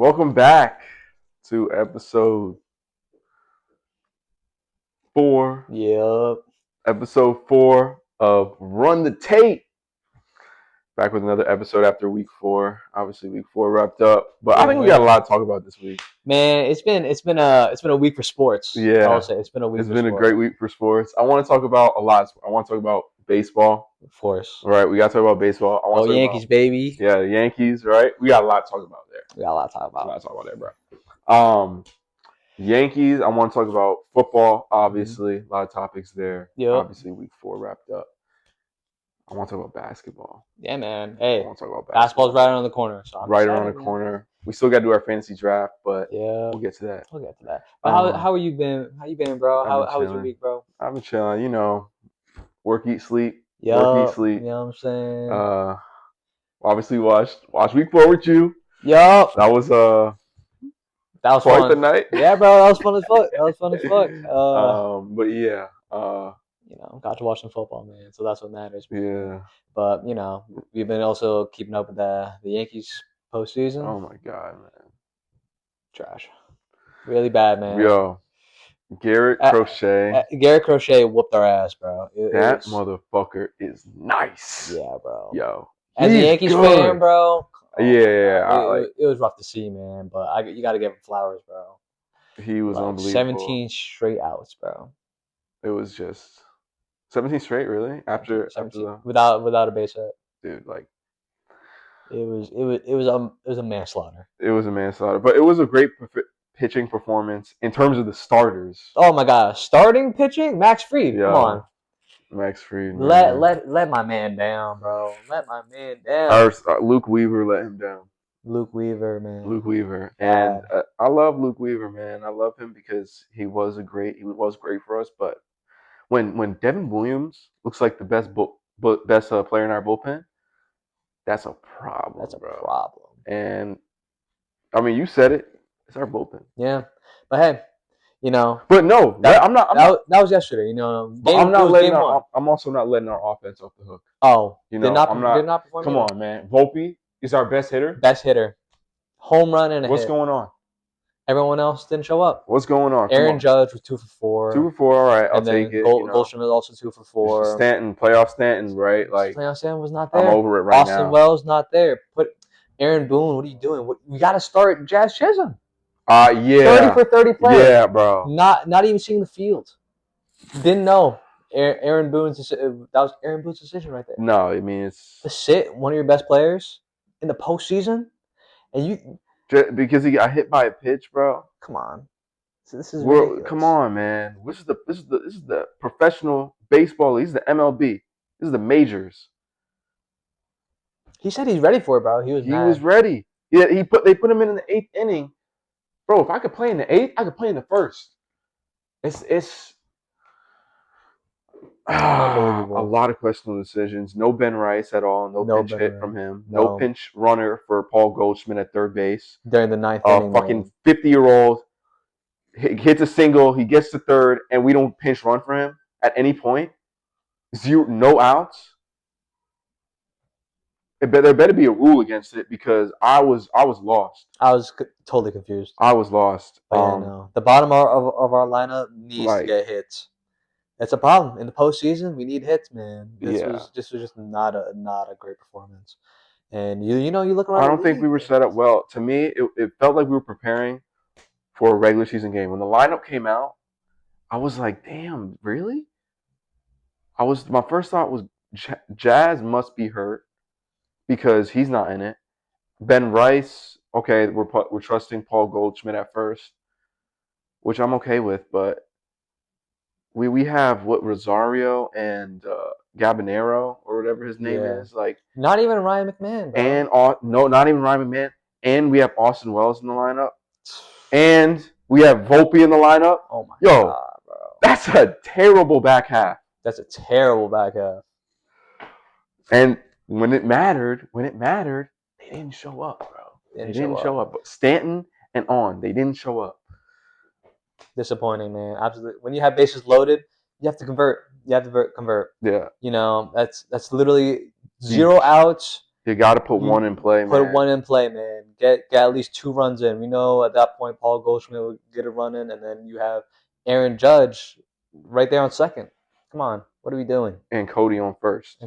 Welcome back to episode 4. Yep. Episode 4 of Run the Tape. Back with another episode after week 4. Obviously, week 4 wrapped up, but I think we got a lot to talk about this week. Man, it's been a week for sports. Yeah, I would say it's been a week. It's been a great week for sports. I want to talk about a lot. I want to talk about baseball. Of course. All right, we got to talk about baseball. I want to talk Yankees, baby. Yeah, the Yankees. Right, we got a lot to talk about there. We got a lot to talk about. Bro. Yankees, I want to talk about football, obviously. A lot of topics there. Yep. Obviously, week 4 wrapped up. I want to talk about basketball. Yeah, man. Hey, I want to talk about basketball's right around the corner. So right around the corner. We still got to do our fantasy draft, but yeah, we'll get to that. But how have you been? How you been, bro? How was your week, bro? I've been chilling. You know, work, eat, sleep. Yep. Work, eat, sleep. You know what I'm saying? Obviously watched week 4 with you. Yup. That was quite fun. The night. Yeah, bro. That was fun as fuck. But yeah. Got to watch some football, man. So that's what matters. Yeah. But we've been also keeping up with the Yankees postseason. Oh my god, man. Trash. Really bad, man. Yo. Garrett Crochet. Garrett Crochet whooped our ass, bro. That motherfucker is nice. Yeah, bro. Yo. As a Yankees fan, bro. Yeah. It was rough to see, man. But you got to give him flowers, bro. He was unbelievable. 17 straight outs, bro. It was just 17 straight, really? After without a base hit. Dude, like it was a manslaughter. It was a manslaughter, but it was a great pitching performance in terms of the starters. Oh my god, starting pitching, Max Fried. Come on, Max Fried. Let my man down, bro. Let my man down. Luke Weaver let him down. Luke Weaver, man. Luke Weaver, and I love Luke Weaver, man. I love him because he was great for us. But when Devin Williams looks like the best player in our bullpen, that's a problem. That's a problem. And I mean, you said it. It's our bullpen. Yeah, but hey, But no, I'm not. That was yesterday. I'm also not letting our offense off the hook. Oh, did not perform. Come on, man. Volpe is our best hitter. Best hitter, home run and a What's hit. going on? Everyone else didn't show up. What's going on? Aaron Judge was 2 for 4. 2 for 4. All right, I'll take it. Goldschmidt was also 2 for 4. Playoff Stanton, right? Playoff Stanton was not there. I'm over it right now. Austin Wells not there. Put Aaron Boone. What are you doing? We got to start Jazz Chisholm. Yeah. 30 for 30 players. Yeah, bro. Not even seeing the field. Didn't know. Aaron Boone's that was Aaron Boone's decision right there. No, I mean it's to sit one of your best players in the postseason, and you because he got hit by a pitch, bro. Come on, this is ridiculous. Come on, man. This is the professional baseball league. This is the MLB. This is the majors. He said he's ready for it, bro. He was ready. Yeah, they put him in the 8th inning. Bro, if I could play in the 8th, I could play in the 1st. It's a lot of questionable decisions. No Ben Rice at all. No pinch hit from him. No pinch runner for Paul Goldschmidt at third base. During the 9th inning. Fucking 50-year-old hits a single. He gets to third, and we don't pinch run for him at any point. No outs. There better be a rule against it because I was lost. I was totally confused. I was lost. The bottom of our lineup needs to get hits. That's a problem in the postseason. We need hits, man. This was just not a great performance. And you look around. I don't think we were set up well. To me, it felt like we were preparing for a regular season game. When the lineup came out, I was like, "Damn, really?" My first thought was Jazz must be hurt because he's not in it. Ben Rice, okay, we're trusting Paul Goldschmidt at first, which I'm okay with, but we have Rosario and Gabinero or whatever his name is, like not even Ryan McMahon, bro. And not even Ryan McMahon, and we have Austin Wells in the lineup, and we have Volpe in the lineup. Oh my god, bro, that's a terrible back half. That's a terrible back half. And when it mattered, they didn't show up, bro. They didn't show up. But Stanton and they didn't show up. Disappointing, man. Absolutely. When you have bases loaded, you have to convert. You have to convert. Yeah. That's literally 0 outs. You got to put one in play, man. Put one in play, man. Get at least 2 runs in. We know at that point Paul Goldschmidt will get a run in, and then you have Aaron Judge right there on second. Come on, what are we doing? And Cody on first.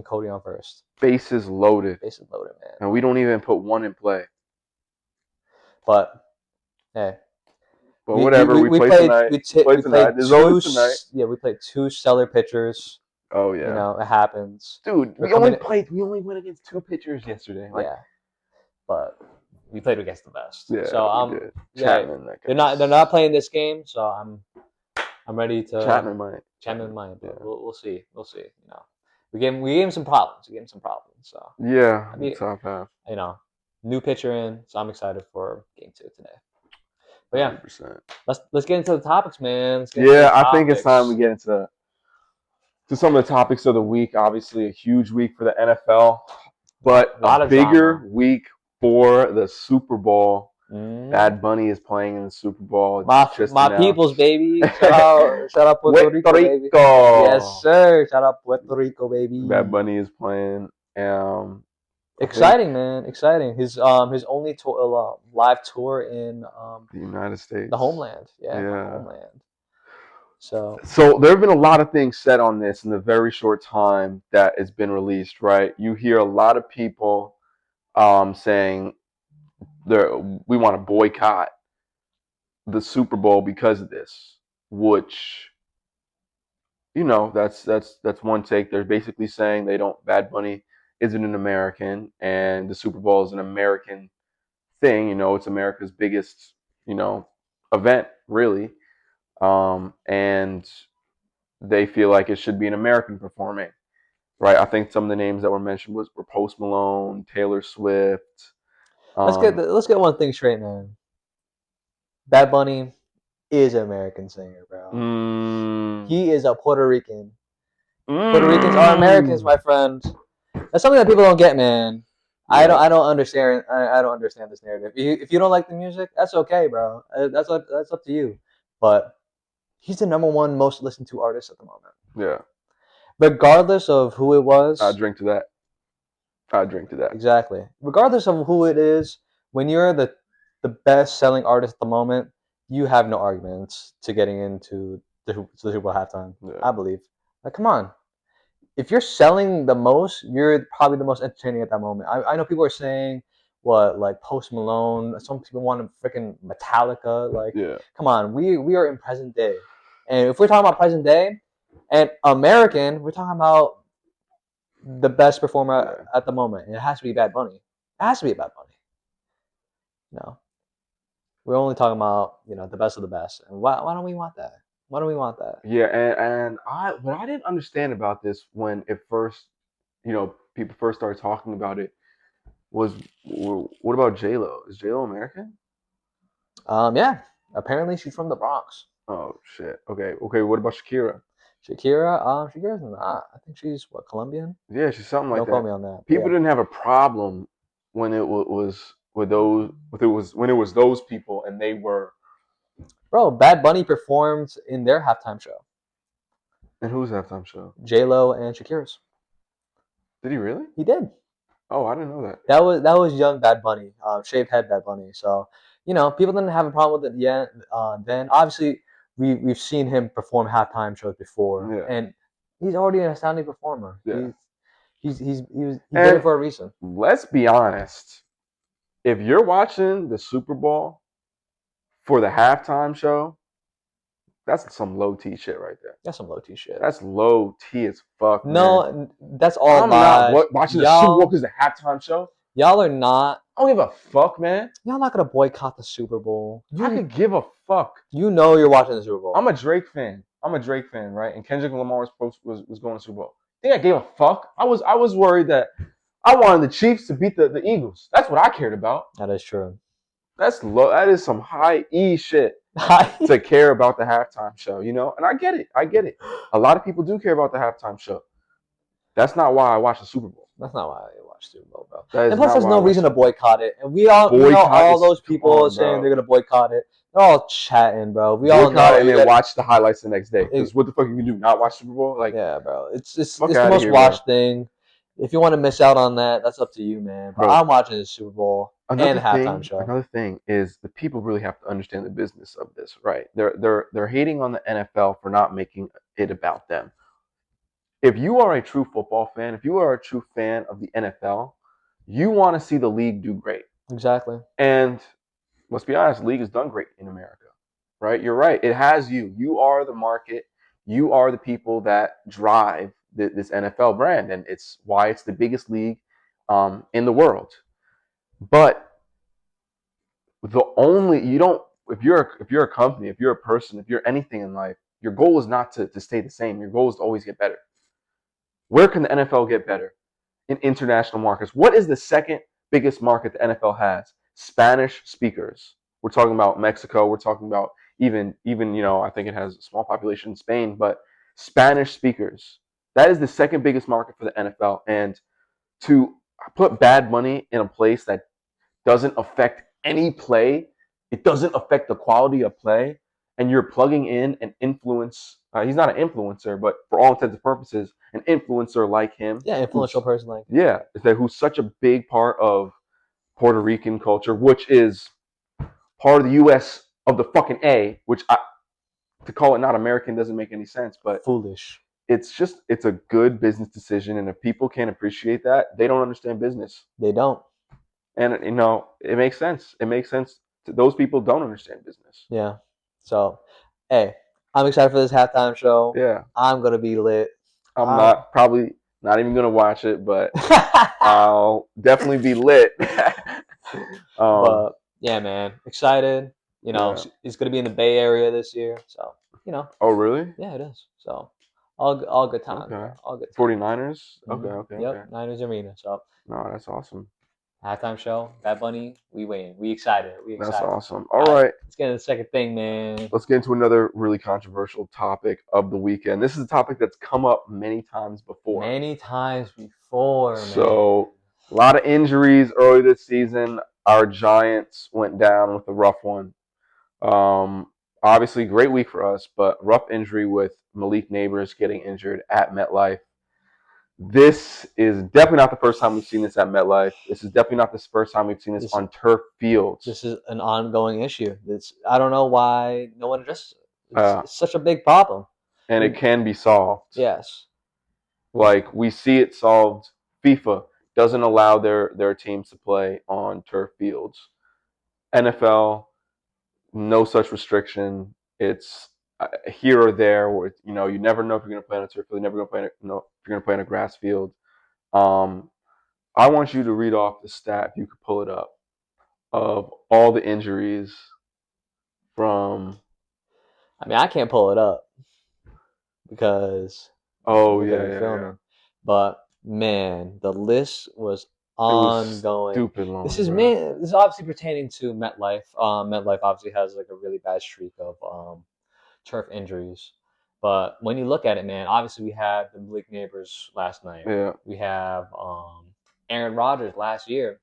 Bases loaded. Man. And we don't even put one in play. But hey. But whatever, we played tonight. We played There's always tonight. Yeah, we played 2 stellar pitchers. Oh yeah. You know, it happens. Dude, we only went against 2 pitchers yesterday. Yeah. But we played against the best. Yeah. So Chapman, they're not playing this game, so I'm ready to Chapman might. But we'll see. You know. We gave him some problems. So yeah, top half. You know, new pitcher in, so I'm excited for game 2 today. But yeah, 100%. Let's get into the topics, man. I think it's time we get into some of the topics of the week. Obviously, a huge week for the NFL, but a bigger week for the Super Bowl. Bad Bunny is playing in the Super Bowl. My peoples, baby. Shout out Puerto Rico, baby. Yes, sir. Shout out Puerto Rico, baby. Bad Bunny is playing. Exciting, man. Exciting. His only live tour in the United States, the homeland. Yeah. The homeland. So there have been a lot of things said on this in the very short time that it's been released. Right, you hear a lot of people saying we want to boycott the Super Bowl because of this, which, you know, that's one take. They're basically saying Bad Bunny isn't an American, and the Super Bowl is an American thing. You know, it's America's biggest, you know, event, really. And they feel like it should be an American performing, right? I think some of the names that were mentioned were Post Malone, Taylor Swift. Let's get one thing straight, man. Bad Bunny is an American singer, bro. He is a Puerto Rican. Puerto Ricans are Americans, my friend. That's something that people don't get, man. Yeah. I don't understand. I don't understand this narrative. If you don't like the music, that's okay, bro. That's up to you. But he's the #1 most listened to artist at the moment. Yeah. Regardless of who it was. I drink to that. Exactly. Regardless of who it is, when you're the best-selling artist at the moment, you have no arguments to getting into the Super Bowl halftime. Yeah. I believe. Like, come on. If you're selling the most, you're probably the most entertaining at that moment. I know people are saying like Post Malone. Some people want freaking Metallica. Like, come on, we are in present day, and if we're talking about present day and American, we're talking about the best performer at the moment. And it has to be Bad Bunny. No, we're only talking about, you know, the best of the best. And why don't we want that? Yeah, and what I didn't understand about this when it first, you know, people first started talking about it was, what about J-Lo? Is J-Lo American? Yeah. Apparently she's from the Bronx. Oh shit. Okay. What about Shakira? Shakira's not. I think she's Colombian? Yeah, she's something like that. Don't quote me on that. People didn't have a problem when it was those people and they were. Bro, Bad Bunny performed in their halftime show. And whose halftime show? J-Lo and Shakira's. Did he really? He did. Oh, I didn't know that. That was young Bad Bunny, shaved head Bad Bunny. So, you know, people didn't have a problem with it yet. Then obviously we've seen him perform halftime shows before, and he's already an astounding performer. Yeah. He did it for a reason. Let's be honest. If you're watching the Super Bowl for the halftime show, that's some low T shit right there. That's some low T shit. That's low T as fuck. No, man. That's all. I'm not watching the Super Bowl because the halftime show. Y'all are not. I don't give a fuck, man. Y'all not gonna boycott the Super Bowl. I could give a fuck. You know you're watching the Super Bowl. I'm a Drake fan, right? And Kendrick Lamar was going to Super Bowl. I think I gave a fuck. I was worried that I wanted the Chiefs to beat the Eagles. That's what I cared about. That is true. That's low. That is some high E shit to care about the halftime show, you know? And I get it. A lot of people do care about the halftime show. That's not why I watch the Super Bowl. That's not why I watch Super Bowl, bro. And plus, there's no reason to boycott it. And we all those people saying they're gonna boycott it. They're all chatting, bro. We all know. And then watch the highlights the next day. Because what the fuck you can do? Not watch Super Bowl? Like, yeah, bro. It's the most watched thing. if you want to miss out on that, that's up to you, man. But Bro, I'm watching the Super Bowl and the halftime show. another thing is the people really have to understand the business of this, right? They're hating on the NFL for not making it about them. If you are a true football fan, if you are a true fan of the NFL, you want to see the league do great. Exactly. And let's be honest, the league has done great in America, right? You're right. It has you. You are the market. You are the people that drive this NFL brand, and it's why it's the biggest league in the world. But the only you don't if you're a company, if you're a person, if you're anything in life, your goal is not to stay the same. Your goal is to always get better. Where can the NFL get better? In international markets. What is the second biggest market the NFL has? Spanish speakers. We're talking about Mexico. We're talking about even I think it has a small population in Spain, but Spanish speakers. That is the second biggest market for the NFL. And to put bad money in a place that doesn't affect any play, it doesn't affect the quality of play, and you're plugging in an influence. He's not an influencer, but for all intents and purposes, an influencer like him. Yeah, influential person like him. Yeah, who's such a big part of Puerto Rican culture, which is part of the U.S. of the fucking A. To call it not American doesn't make any sense, but foolish. It's a good business decision, and if people can't appreciate that, they don't understand business. They don't. And it makes sense. It makes sense. Those people don't understand business. Yeah. So, hey, I'm excited for this halftime show. Yeah. I'm gonna be lit. I'm probably not even gonna watch it, but I'll definitely be lit. But yeah, man, excited. Yeah. It's gonna be in the Bay Area this year, so Oh, really? Yeah, it is. So all good times. Okay. All good. 49ers. Mm-hmm. Okay. Yep. Okay. Niners Arena. So No, that's awesome. halftime show. Bad Bunny. We waiting. We excited. That's awesome. All right. Let's get into the second thing, man. Let's get into another really controversial topic of the weekend. This is a topic that's come up many times before. So, a lot of injuries early this season. Our Giants went down with a rough one. Obviously, great week for us, but rough injury with Malik Neighbors getting injured at MetLife. This is definitely not the first time we've seen this at MetLife. This is definitely not the first time we've seen this on turf fields. This is an ongoing issue. I don't know why no one addresses it. It's such a big problem. And it can be solved. Yes. Like, we see it solved. FIFA doesn't allow their teams to play on turf fields. NFL, no such restriction. It's here or there where you never know if you're going to play on a turf field. You never know if you're going to play on a grass field. I want you to read off the stat, if you could pull it up, of all the injuries from. I mean, I can't pull it up because. Oh yeah. But man, the list was ongoing. Stupid long. This is obviously pertaining to MetLife. MetLife obviously has like a really bad streak of turf injuries. But when you look at it, man, obviously we had the Malik Neighbors last night. Yeah. We have Aaron Rodgers last year.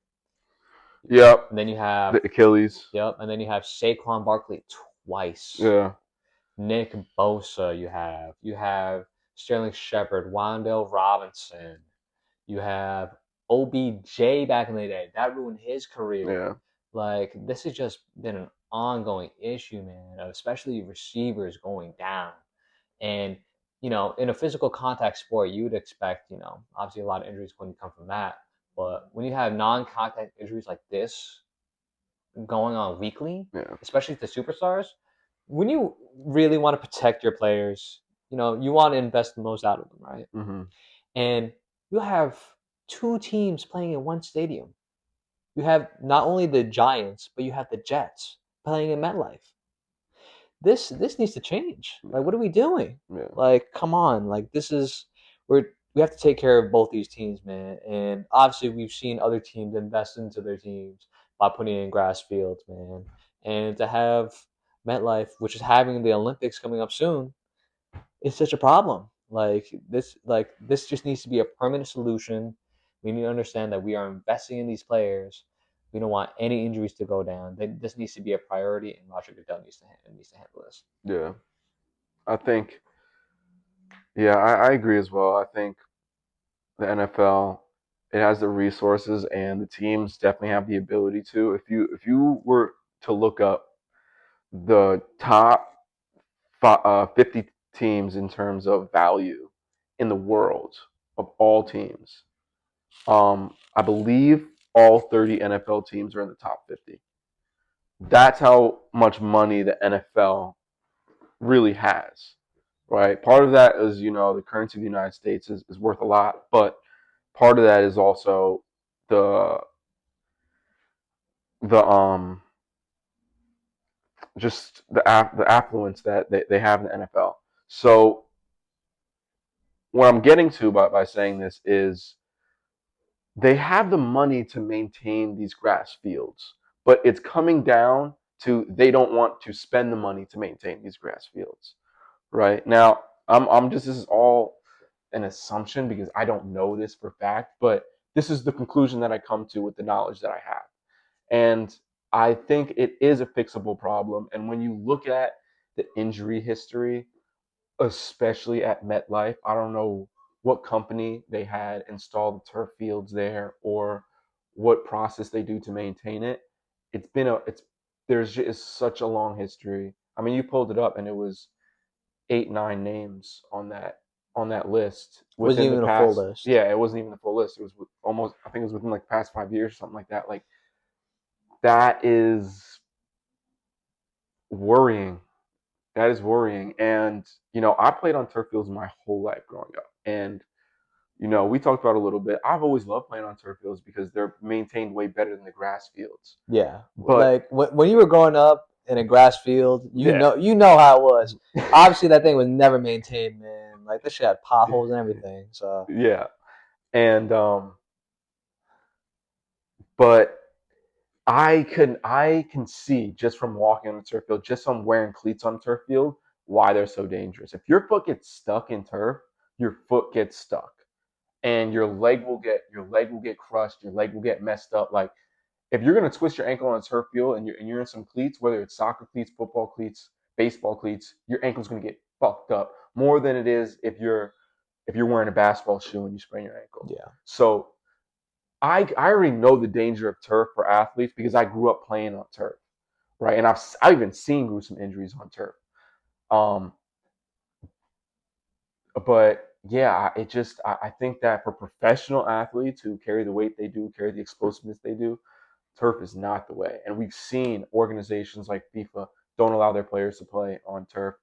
Yep. And then you have the Achilles. Yep. And then you have Saquon Barkley twice. Yeah. Nick Bosa. You have Sterling Shepard, Wan'Dale Robinson. You have OBJ back in the day. That ruined his career. Yeah. Like, this has just been an ongoing issue, man, especially receivers going down. And, in a physical contact sport, you would expect, obviously a lot of injuries when you come from that. But when you have non-contact injuries like this going on weekly, especially to superstars, when you really want to protect your players, you want to invest the most out of them, right? Mm-hmm. And you have two teams playing in one stadium. You have not only the Giants, but you have the Jets playing in MetLife. This needs to change. Like, what are we doing? Yeah. Like, come on. Like, we have to take care of both these teams, man. And obviously, we've seen other teams invest into their teams by putting in grass fields, man. And to have MetLife, which is having the Olympics coming up soon, it's such a problem. This just needs to be a permanent solution. We need to understand that we are investing in these players. We don't want any injuries to go down. This needs to be a priority, and Roger Goodell needs to handle this. Yeah, I think. Yeah, I agree as well. I think the NFL It has the resources, and the teams definitely have the ability to. If you were to look up the top 50 teams in terms of value in the world of all teams, I believe all 30 NFL teams are in the top 50. That's how much money the NFL really has, right? Part of that is, the currency of the United States is worth a lot, but part of that is also the the just the affluence that they have in the NFL. So what I'm getting to by saying this is they have the money to maintain these grass fields, but it's coming down to they don't want to spend the money to maintain these grass fields. Right now, I'm just this is all an assumption because I don't know this for fact, but this is the conclusion that I come to with the knowledge that I have. And I think it is a fixable problem. And when you look at the injury history, especially at MetLife, I don't know what company they had install the turf fields there or what process they do to maintain it. There's just such a long history. I mean, you pulled it up and it was 8, 9 names on that list Wasn't within the even a full past. list. Yeah, it wasn't even the full list. It was almost, I think it was within like past 5 years or something like that. Like that is worrying. That is worrying. And I played on turf fields my whole life growing up, and we talked about it a little bit. I've always loved playing on turf fields because they're maintained way better than the grass fields. Yeah, But like when you were growing up in a grass field, yeah, you know how it was. Obviously, that thing was never maintained, man. Like this shit had potholes and everything. So yeah, and but I can see just from walking on the turf field, just from wearing cleats on turf field, why they're so dangerous. If your foot gets stuck in turf, your foot gets stuck, and your leg will get crushed, your leg will get messed up. Like if you're gonna twist your ankle on a turf field and you're in some cleats, whether it's soccer cleats, football cleats, baseball cleats, your ankle's gonna get fucked up more than it is if you're wearing a basketball shoe and you sprain your ankle. yeah, So I already know the danger of turf for athletes because I grew up playing on turf, right? And I've even seen gruesome injuries on turf. Um, but yeah, I think that for professional athletes who carry the weight they do, carry the explosiveness they do, turf is not the way. And we've seen organizations like FIFA don't allow their players to play on turf.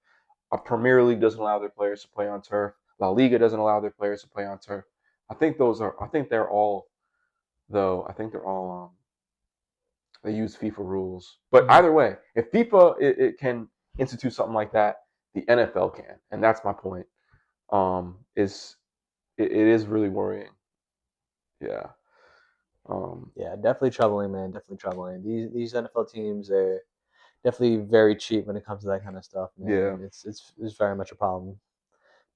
A Premier League doesn't allow their players to play on turf. La Liga doesn't allow their players to play on turf. I think they're all though. I think they're all they use FIFA rules. But hmm either way, if FIFA it can institute something like that, the NFL can, and that's my point. Is it is really worrying. Yeah. Um, yeah, definitely troubling, man. Definitely troubling. These NFL teams, they're definitely very cheap when it comes to that kind of stuff, yeah. man. It's very much a problem.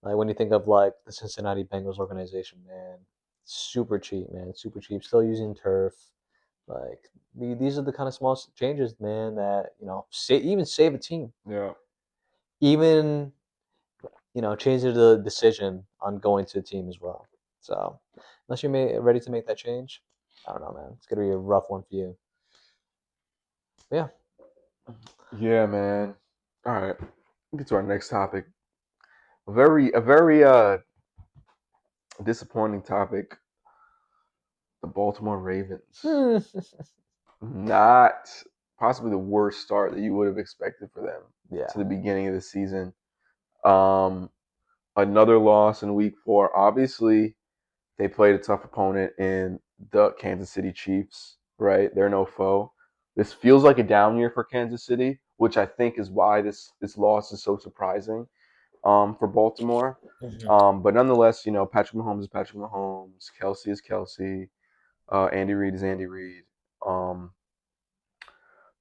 Like when you think of like the Cincinnati Bengals organization, man, super cheap, man, super cheap. Still using turf. Like these are the kind of small changes, man, that even save a team. Yeah. Even change the decision on going to a team as well. So unless you're ready to make that change, I don't know, man. It's gonna be a rough one for you. But yeah. Yeah, man. All right. Get to our next topic. A very disappointing topic. The Baltimore Ravens. Not possibly the worst start that you would have expected for them Yeah. to the beginning of the season. Um, Another loss in week 4. Obviously, they played a tough opponent in the Kansas City Chiefs, right? They're no foe. This feels like a down year for Kansas City, which I think is why this loss is so surprising for Baltimore. Mhm. But nonetheless, Patrick Mahomes is Patrick Mahomes. Kelsey is Kelsey. Andy Reid is Andy Reid. Um,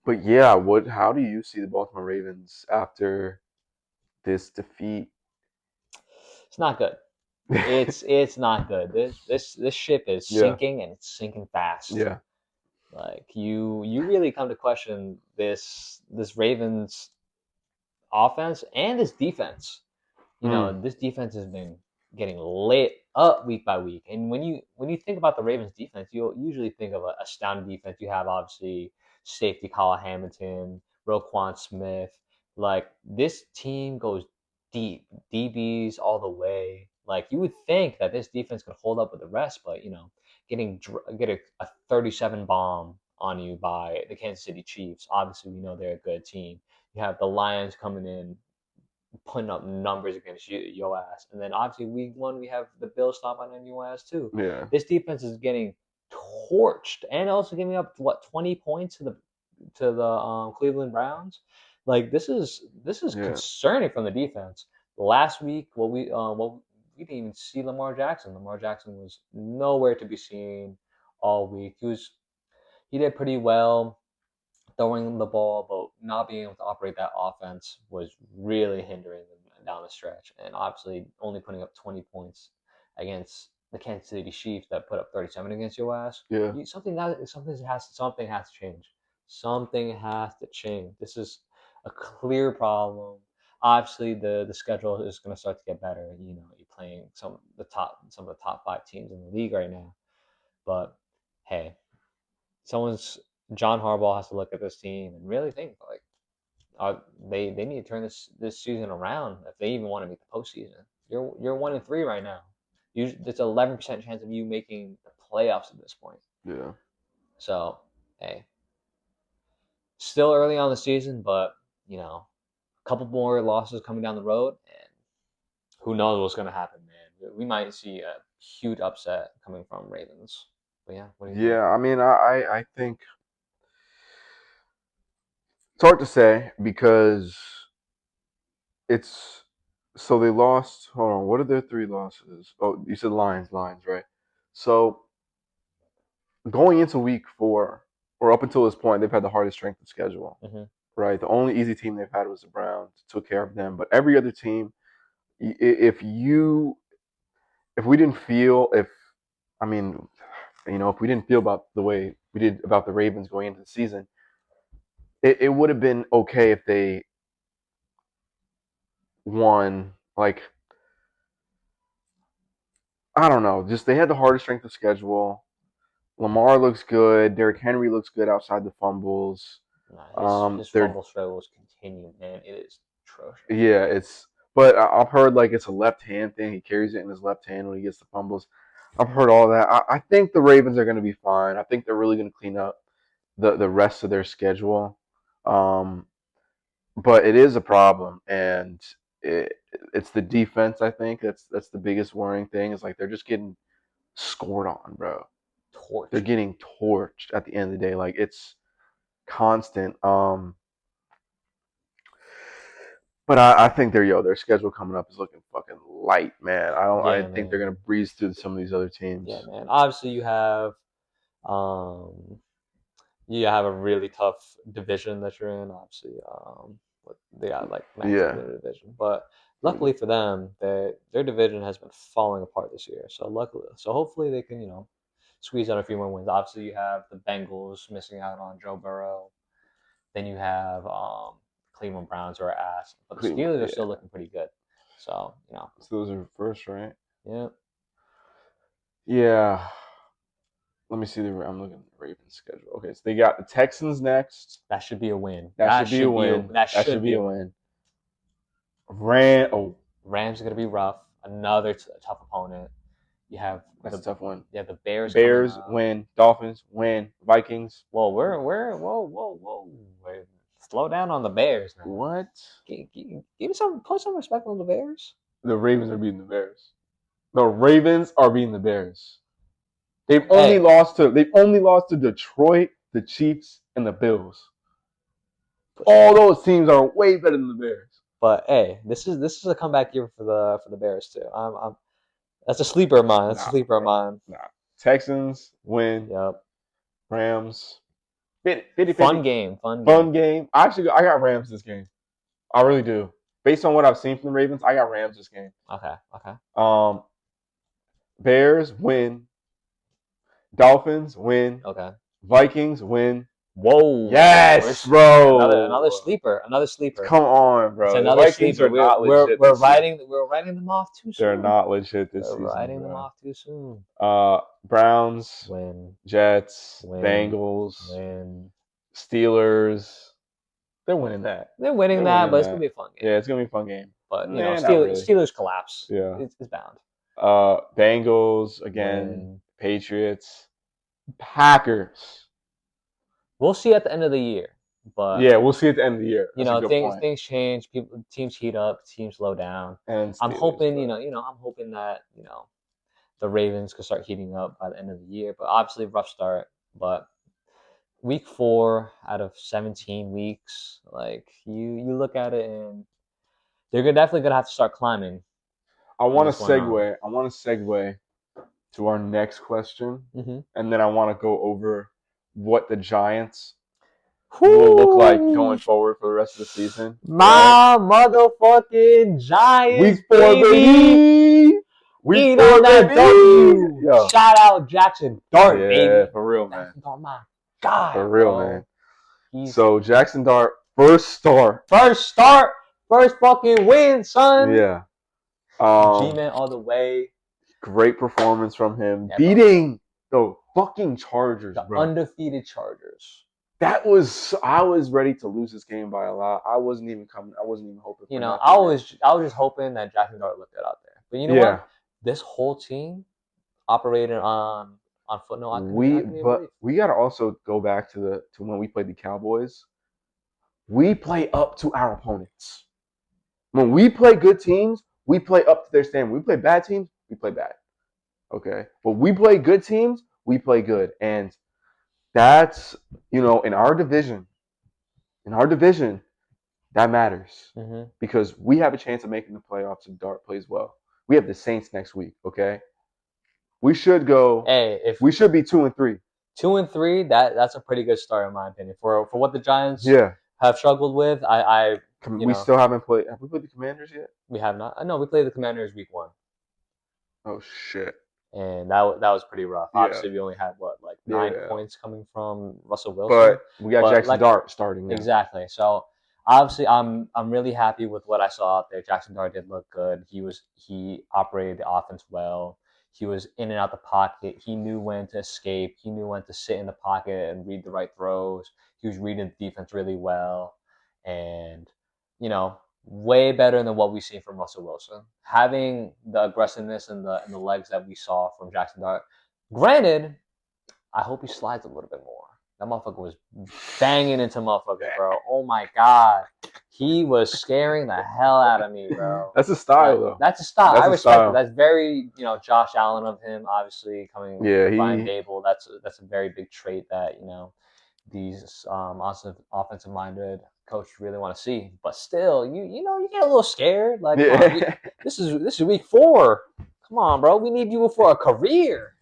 but yeah, how do you see the Baltimore Ravens after this defeat? It's not good. It's not good. This ship is Yeah, sinking and it's sinking fast. yeah. Like you really come to question this Ravens offense and this defense. Mm, This defense has been getting lit up week by week. And when you think about the Ravens defense, you'll usually think of a astounding defense. You have obviously safety Kyle Hamilton, Roquan Smith. Like this team goes deep, DBs all the way. Like you would think that this defense could hold up with the rest, but get a 37 bomb on you by the Kansas City Chiefs. Obviously, we know they're a good team. You have the Lions coming in, putting up numbers against your ass, and then obviously week 1 we have the Bills stomping on your ass too. Yeah. This defense is getting torched, and also giving up 20 points to the Cleveland Browns. Like this is concerning from the defense. Last week, we didn't even see Lamar Jackson. Lamar Jackson was nowhere to be seen all week. He did pretty well throwing the ball, but not being able to operate that offense was really hindering them down the stretch. And obviously, only putting up 20 points against the Kansas City Chiefs that put up 37 against your ass. Yeah. Something has to change. Something has to change. This is a clear problem. Obviously, the schedule is going to start to get better. You know, you're playing some of the top 5 teams in the league right now. But hey, John Harbaugh has to look at this team and really think like, they need to turn this season around if they even want to make the postseason. You're 1-3 right now. There's an 11% chance of you making the playoffs at this point. Yeah. So hey, still early on the season, but a couple more losses coming down the road, and who knows what's going to happen, man. We might see a huge upset coming from Ravens. But yeah, what do you think? I mean, I think it's hard to say because it's so they lost. Hold on, what are their 3 losses? Oh, you said Lions, right? So going into week 4 or up until this point, they've had the hardest strength of schedule. Mm-hmm. Right, the only easy team they've had was the Browns. Took care of them, but every other team, if we didn't feel if I mean, if we didn't feel about the way we did about the Ravens going into the season, it would have been okay if they won. Like, I don't know, just they had the hardest strength of schedule. Lamar looks good. Derrick Henry looks good outside the fumbles. Nah, his fumble struggles continue, man. It is atrocious. Yeah, but I've heard like it's a left hand thing. He carries it in his left hand when he gets the fumbles. I've heard all that. I think the Ravens are going to be fine. I think they're really going to clean up the rest of their schedule. But it is a problem, and it's the defense. I think that's the biggest worrying thing. Is like they're just getting scored on, bro. Torched. They're getting torched at the end of the day. Like it's constant. But I think their schedule coming up is looking fucking light, man. I think they're gonna breeze through some of these other teams. Yeah, man. Obviously, you have a really tough division that you're in. Obviously, they got like max in their division, but luckily for them, their division has been falling apart this year. So hopefully they can squeeze out a few more wins. Obviously, you have the Bengals missing out on Joe Burrow. Then you have Cleveland Browns who are ass, but the Steelers are still looking pretty good. So Steelers are first, right? Yeah. Yeah. Let me see I'm looking at the Ravens schedule. Okay, so they got the Texans next. That should be a win. That should be a win. That should be a win. Rams are gonna be rough. Another tough opponent. You have a tough one. Yeah, the Bears. Bears win. Dolphins win. Vikings. Whoa, whoa. Wait, slow down on the Bears, man. What? Put some respect on the Bears. The Ravens are beating the Bears. The Ravens are beating the Bears. They've only lost to Detroit, the Chiefs, and the Bills. All those teams are way better than the Bears. But hey, this is a comeback year for the Bears too. That's a sleeper of mine. Nah. Texans win. Yep. Rams. Fun game. I got Rams this game. I really do. Based on what I've seen from the Ravens, I got Rams this game. Okay. Bears win. Dolphins win. Okay. Vikings win. Whoa! Yes, bro. Another sleeper. Come on, bro. It's The another Vikings sleeper. are not legit. We're writing them off too soon. They're not legit this We're season. writing them off too soon. Browns, Win. Jets, Win. Bengals, Win. Steelers. They're winning that. They're winning that, but it's gonna be a fun game. Yeah, it's gonna be a fun game. But you know, Steelers collapse. Yeah, it's bound. Bengals again. Patriots, Packers. We'll see at the end of the year. But yeah, we'll see at the end of the year. You know, things change. Teams heat up. Teams slow down. And I'm hoping, I'm hoping that the Ravens could start heating up by the end of the year. But obviously, rough start. But week 4 out of 17 weeks, like you look at it, and they're definitely gonna have to start climbing. I want to segue to our next question, and then I want to go over what the Giants will look like going forward for the rest of the season. My motherfucking Giants, week 4, baby. Week 4, baby. Shout out Jaxson Dart, baby. Yeah, for real, man. Jaxson Dart, my God, for real, man. So Jaxson Dart, first start, first fucking win, son. Yeah. G-Man all the way. Great performance from him, beating the fucking Chargers, bro. Undefeated Chargers. I was ready to lose this game by a lot. I wasn't even hoping. I was just hoping that Jaxson Dart looked good out there. But you know what? This whole team operated on foot. No, we gotta also go back to when we played the Cowboys. We play up to our opponents. When we play good teams, we play up to their standard. When we play bad teams, we play bad. Okay, but we play good teams, we play good, and that's in our division. That matters because we have a chance of making the playoffs if Dart plays well. We have the Saints next week. Okay, we should go. Hey, we should be 2-3. 2-3. That's a pretty good start in my opinion for what the Giants have struggled with. We still haven't played. Have we played the Commanders yet? We have not. No, we played the Commanders week 1. Oh shit. And that was pretty rough. Obviously, we only had 9 points coming from Russell Wilson. But we got Jaxson Dart starting now. Exactly. So obviously, I'm really happy with what I saw out there. Jaxson Dart did look good. He operated the offense well. He was in and out the pocket. He knew when to escape. He knew when to sit in the pocket and read the right throws. He was reading the defense really well, and way better than what we've seen from Russell Wilson. Having the aggressiveness and the legs that we saw from Jaxson Dart. Granted, I hope he slides a little bit more. That motherfucker was banging into motherfuckers, bro. Oh my God. He was scaring the hell out of me, bro. That's a style, though. That's a style. I respect it. That's very, Josh Allen of him, obviously, coming from Brian Dable. That's a very big trait that, these offensive-minded coaches really want to see. But still, you get a little scared. This is week 4. Come on, bro. We need you for a career.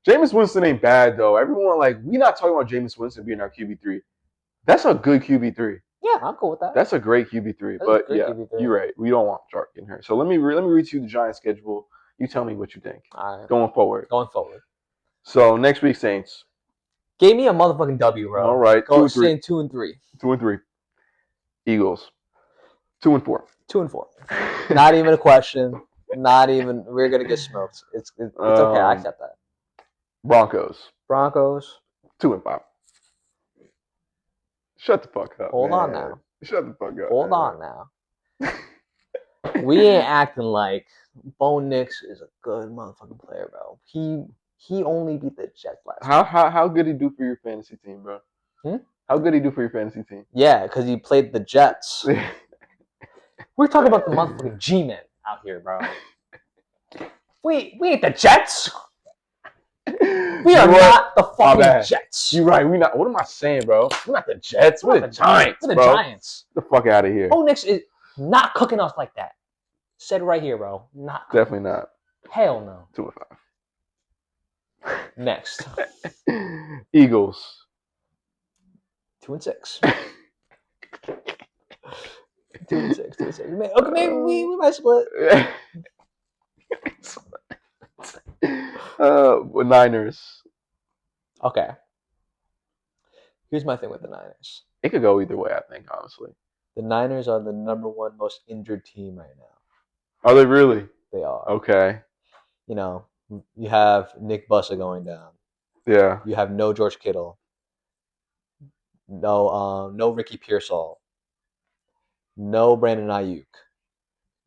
Jameis Winston ain't bad, though. Everyone, we not talking about Jameis Winston being our QB3. That's a good QB3. Yeah, I'm cool with that. That's a great QB3. But, QB3. You're right. We don't want Jark in here. So let me read you the Giants schedule. You tell me what you think. All right. Going forward. So, next week, Saints. Gave me a motherfucking W, bro. All right. 2-3. 2-3. Eagles. 2-4. 2-4. Not even a question. Not even. We're gonna get smoked. It's okay. I accept that. Broncos. 2-5. Shut the fuck up. Hold on now. Shut the fuck up. Hold on now. We ain't acting like Bo Nix is a good motherfucking player, bro. He only beat the Jets last week. How good he do for your fantasy team, bro? How good he do for your fantasy team? Yeah, because he played the Jets. We're talking about the motherfucking G-Men out here, bro. We ain't the Jets. We are not the fucking Jets. You're right. We not. What am I saying, bro? We're not the Jets. We're the Giants. We're the Giants. Get the fuck out of here. Bo Nix is not cooking us like that. Said right here, bro. Not cooking. Definitely not. Hell no. 2-5. Next. Eagles. 2-6. 2-6. Okay, maybe we might split. Niners. Okay. Here's my thing with the Niners. It could go either way, I think, honestly. The Niners are the #1 most injured team right now. Are they really? They are. Okay. You know, you have Nick Bosa going down. Yeah. You have no George Kittle. No Ricky Pearsall. No Brandon Ayuk.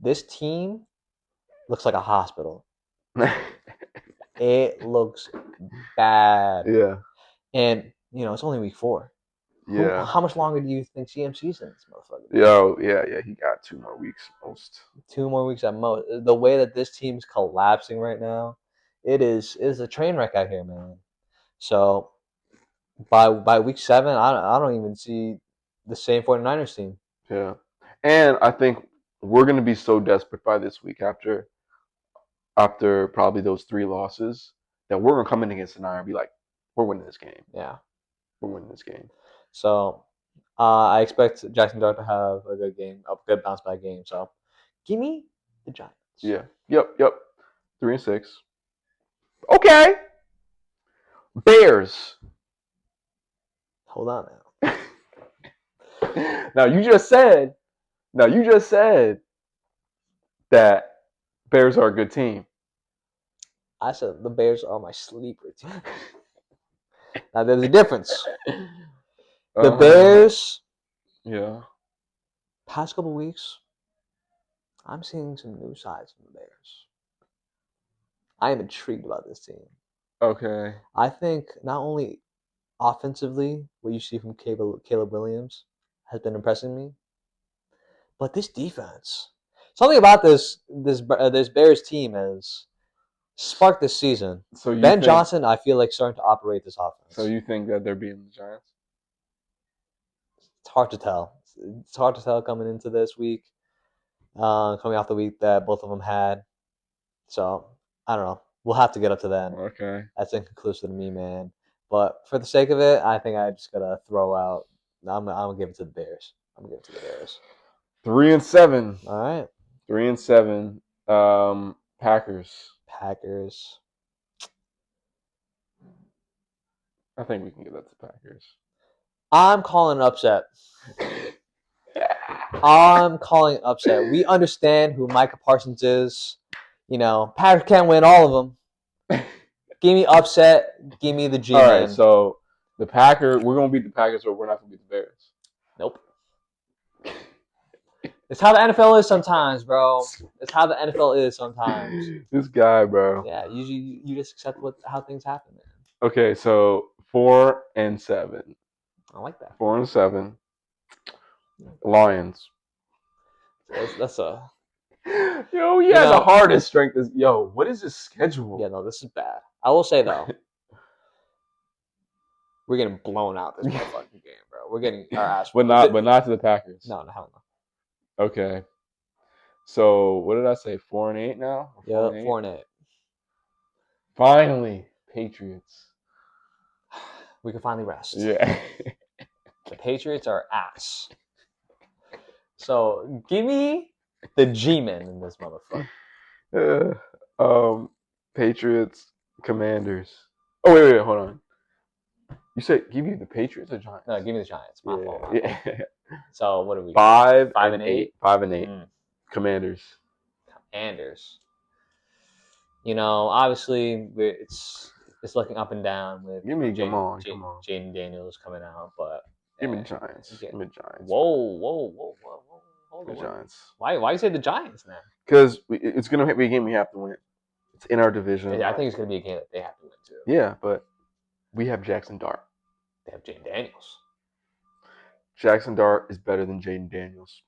This team looks like a hospital. It looks bad. Yeah. And, it's only week 4. Yeah. How much longer do you think CMC's in this motherfucker? Yeah. He got 2 more weeks most. 2 more weeks at most. The way that this team's collapsing right now, it is a train wreck out here, man. So by week 7, I don't even see the same 49ers team. Yeah. And I think we're going to be so desperate by this week after probably those 3 losses that we're going to come in against the Niners and be like, we're winning this game. Yeah. We're winning this game. So I expect Jaxson Dart to have a good game, a good bounce back game. So give me the Giants. Yeah. Yep. 3-6. Okay. Bears. Hold on now. Now you just said that Bears are a good team. I said the Bears are my sleeper team. Now there's a difference. The Bears. Yeah. Past couple weeks, I'm seeing some new sides from the Bears. I am intrigued about this team. Okay. I think not only offensively, what you see from Caleb Williams has been impressing me, but this defense. Something about this Bears team has sparked this season. So Ben Johnson, I feel like, starting to operate this offense. So you think that they're beating the Giants? It's hard to tell. It's hard to tell coming into this week, coming off the week that both of them had. So I don't know. We'll have to get up to that. Okay. That's inconclusive to me, man. But for the sake of it, I think I just gotta throw out. I'm gonna give it to the Bears. 3-7. All right. 3-7. Packers. I think we can give that to Packers. I'm calling an upset. I'm calling an upset. We understand who Micah Parsons is. Packers can't win all of them. Give me upset. Give me the G-Man. All right, so the Packers, we're going to beat the Packers, but we're not going to beat the Bears. Nope. It's how the NFL is sometimes, bro. It's how the NFL is sometimes. This guy, bro. Yeah, you just accept how things happen, man. Okay, so 4-7. I like that. 4-7. Lions. That's a. Yo, he has the hardest strength. What is his schedule? Yeah, no, this is bad. I will say though, we're getting blown out this motherfucking game, bro. We're getting our ass. But not to the Packers. No, hell no. Okay. So what did I say? 4-8 now? Yeah, 4-8. Finally, Patriots. We can finally rest. Yeah. The Patriots are ass. So give me the G-Men in this motherfucker. Patriots, Commanders. Oh wait, hold on. You said give me the Patriots or Giants? No, give me the Giants. My fault. Yeah. So what are we? 5-8. 5-8. Commanders. Obviously it's looking up and down with come on. Jaden Daniels coming out, but give me Giants. Give me Giants. Whoa. Hold on. Giants. Why you say the Giants now? Because it's gonna be a game we have to win. It's in our division. I think it's gonna be a game that they have to win too. Yeah, but we have Jaxson Dart. They have Jaden Daniels. Jaxson Dart is better than Jaden Daniels.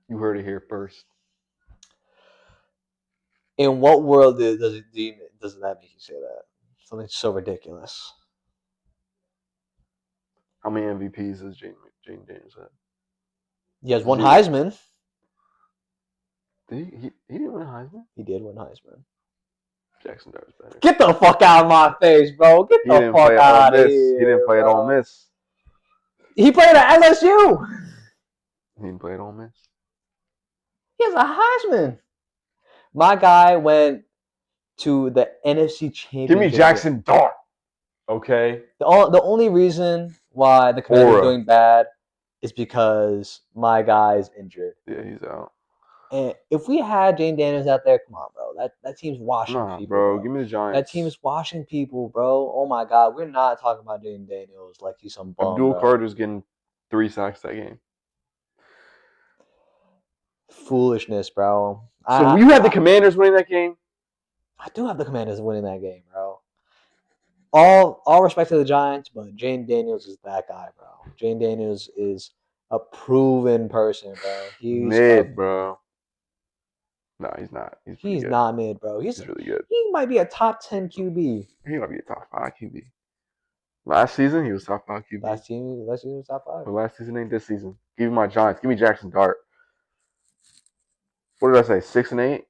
You heard it here first. In what world does that make you say that? Something so ridiculous. How many MVPs does Jaden Daniels have? He has one Heisman. Did he didn't win a Heisman? He did win Heisman. Jaxson Dart is better. Get the fuck out of my face, bro. Get the fuck out of here. He didn't play at Ole Miss. He played at LSU. He didn't play at Ole Miss. He has a Heisman. My guy went to the NFC Championship. Give me Jaxson Dart. Okay. The only reason why the Commanders are doing bad is because my guy's injured. Yeah, he's out. And if we had Jane Daniels out there, come on, bro. That team's washing people, bro. Give me the Giants. That team is washing people, bro. Oh my God, we're not talking about Jane Daniels like he's some bum. Abdul Carter's getting 3 sacks that game. Foolishness, bro. So you have the Commanders winning that game? I do have the Commanders winning that game, bro. All respect to the Giants, but Jane Daniels is that guy, bro. Jane Daniels is a proven person, bro. He's mid, bro. No, he's not. He's not mid, bro. He's really good. He might be a top 10 QB. He might be a top 5 QB. Last season, he was top 5 QB. Last season was top 5. But last season ain't this season. Give me my Giants. Give me Jaxson Dart. What did I say? 6 and 8?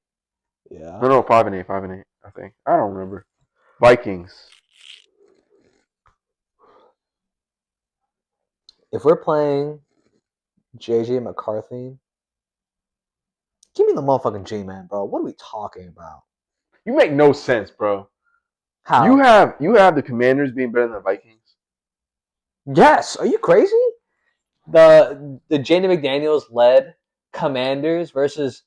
Yeah. No, 5 and 8. 5 and 8. I think. I don't remember. Vikings. If we're playing JJ McCarthy, give me the motherfucking G-Man, bro. What are we talking about? You make no sense, bro. How? You have the Commanders being better than the Vikings? Yes. Are you crazy? The Jaden McDaniels led Commanders versus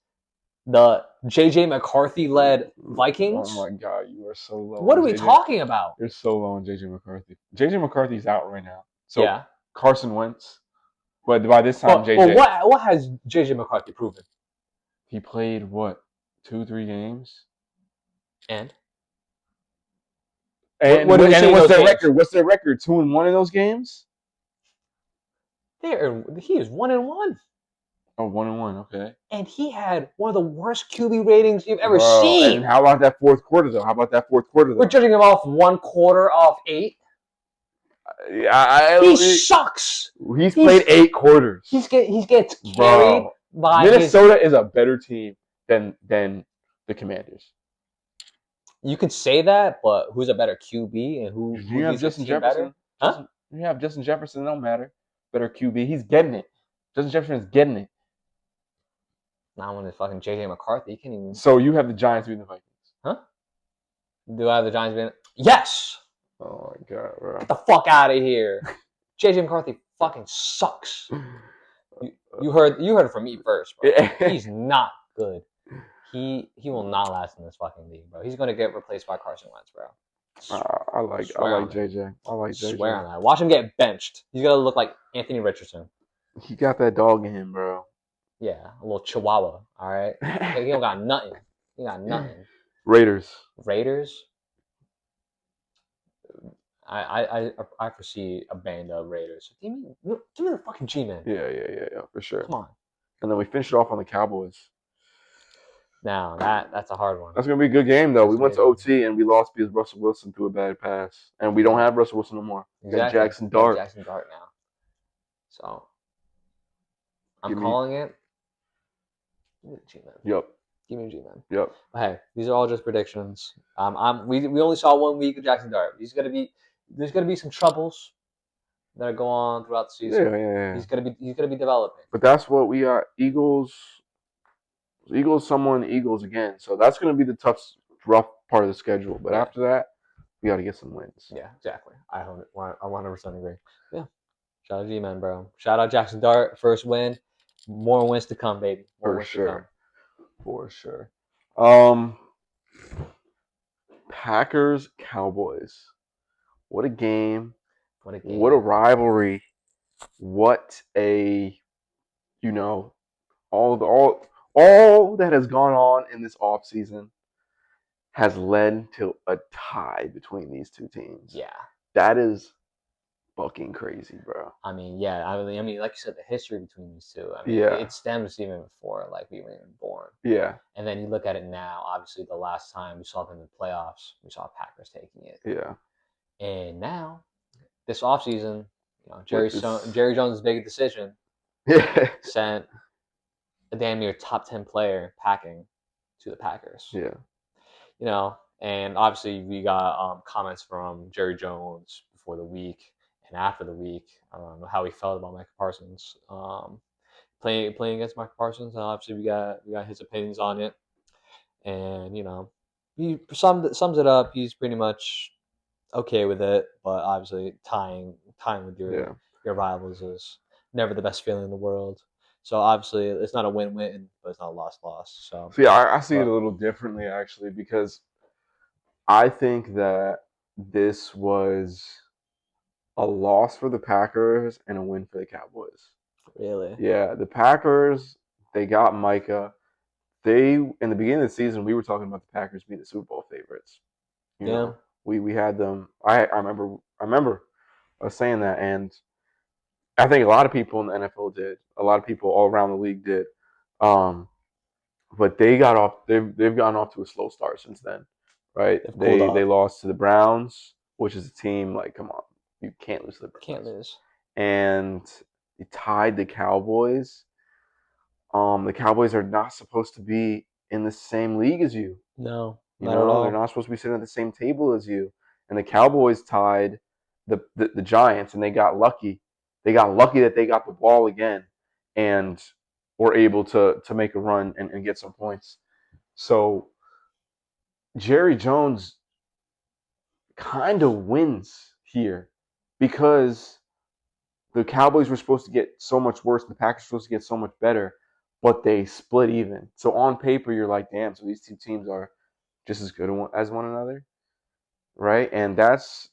the JJ McCarthy led Vikings. Oh my God, you are so low. What are we talking about? You're so low on JJ McCarthy. JJ McCarthy's out right now. So yeah. Carson Wentz. But by this time, JJ. Well, what has JJ McCarthy proven? He played what? 2-3 games? And what's their record? What's their record? 2-1 in those games? He is 1-1. Oh, 1-1, okay. And he had one of the worst QB ratings you've ever seen. And how about that fourth quarter, though? We're judging him off 1 quarter off 8. He sucks. He's played 8 quarters. He gets carried by Minnesota is a better team than the Commanders. You could say that, but who's a better QB and who you have Justin Jefferson? Better? Huh? You have Justin Jefferson. It don't matter. Better QB. He's getting it. Justin Jefferson is getting it. Not when it's fucking JJ McCarthy. You can't even. So you have the Giants beating the Vikings? Huh? Do I have the Giants beating? Yes. Oh my God, bro! Get the fuck out of here. JJ McCarthy fucking sucks. You heard it from me first, bro. He's not good. He will not last in this fucking league, bro. He's gonna get replaced by Carson Wentz, bro. I like JJ. I like JJ. Swear on that. Watch him get benched. He's gonna look like Anthony Richardson. He got that dog in him, bro. Yeah, a little chihuahua. All right, he don't got nothing. He got nothing. Raiders. I foresee a band of Raiders. Give me the fucking G-Man. Yeah, for sure. Come on. And then we finished it off on the Cowboys. Now that's a hard one. That's gonna be a good game though. We went to OT and we lost because Russell Wilson threw a bad pass, and we don't have Russell Wilson no more. Exactly. Got Jaxson Dart. Jaxson Dart now. So I'm calling it. Give me the G-Man. Yep. Give me the G-Man. Yep. But hey, these are all just predictions. We only saw 1 week of Jaxson Dart. There's gonna be some troubles that go on throughout the season. Yeah. He's gonna be developing. But that's what we got. Eagles, someone, Eagles again. So that's going to be the rough part of the schedule. But after that, we got to get some wins. Yeah, exactly. I 100% agree. Yeah. Shout out G-Man, bro. Shout out Jaxson Dart. First win. More wins to come, baby. For sure. Packers, Cowboys. What a game. What a rivalry. What a, all that has gone on in this offseason has led to a tie between these two teams. Yeah. That is fucking crazy, bro. I mean, yeah. I mean, like you said, the history between these two. I mean, it stems even before we were even born. Yeah. And then you look at it now. Obviously, the last time we saw them in the playoffs, we saw Packers taking it. Yeah. And now, this offseason, Jerry Jones' big decision sent a damn near top 10 player packing to the Packers. Yeah. And obviously we got comments from Jerry Jones before the week and after the week, how he felt about Micah Parsons playing against Micah Parsons. Obviously we got his opinions on it, and he sums it up. He's pretty much okay with it, but obviously tying with your rivals is never the best feeling in the world. So obviously it's not a win-win, but it's not a loss-loss. So yeah, I see it a little differently actually because I think that this was a loss for the Packers and a win for the Cowboys. Really? Yeah, the Packers, they got Micah. They in the beginning of the season, we were talking about the Packers being the Super Bowl favorites. You Yeah. know, we had them. I remember us saying that, and I think a lot of people in the NFL did. A lot of people all around the league did. Um, but they got off. They've gotten off to a slow start since then, right? They've cooled They off. lost to the Browns, which is a team like, come on, you can't lose to the Can't Browns, lose. and they tied the Cowboys. The Cowboys are not supposed to be in the same league as you. No, You not at know, they're all. not supposed to be sitting at the same table as you. And the Cowboys tied the Giants, and they got lucky. They got lucky that they got the ball again, and were able to make a run and get some points. So Jerry Jones kind of wins here because the Cowboys were supposed to get so much worse, the Packers were supposed to get so much better, but they split even. So on paper, you're like, damn, so these two teams are just as good as one another, right? And that's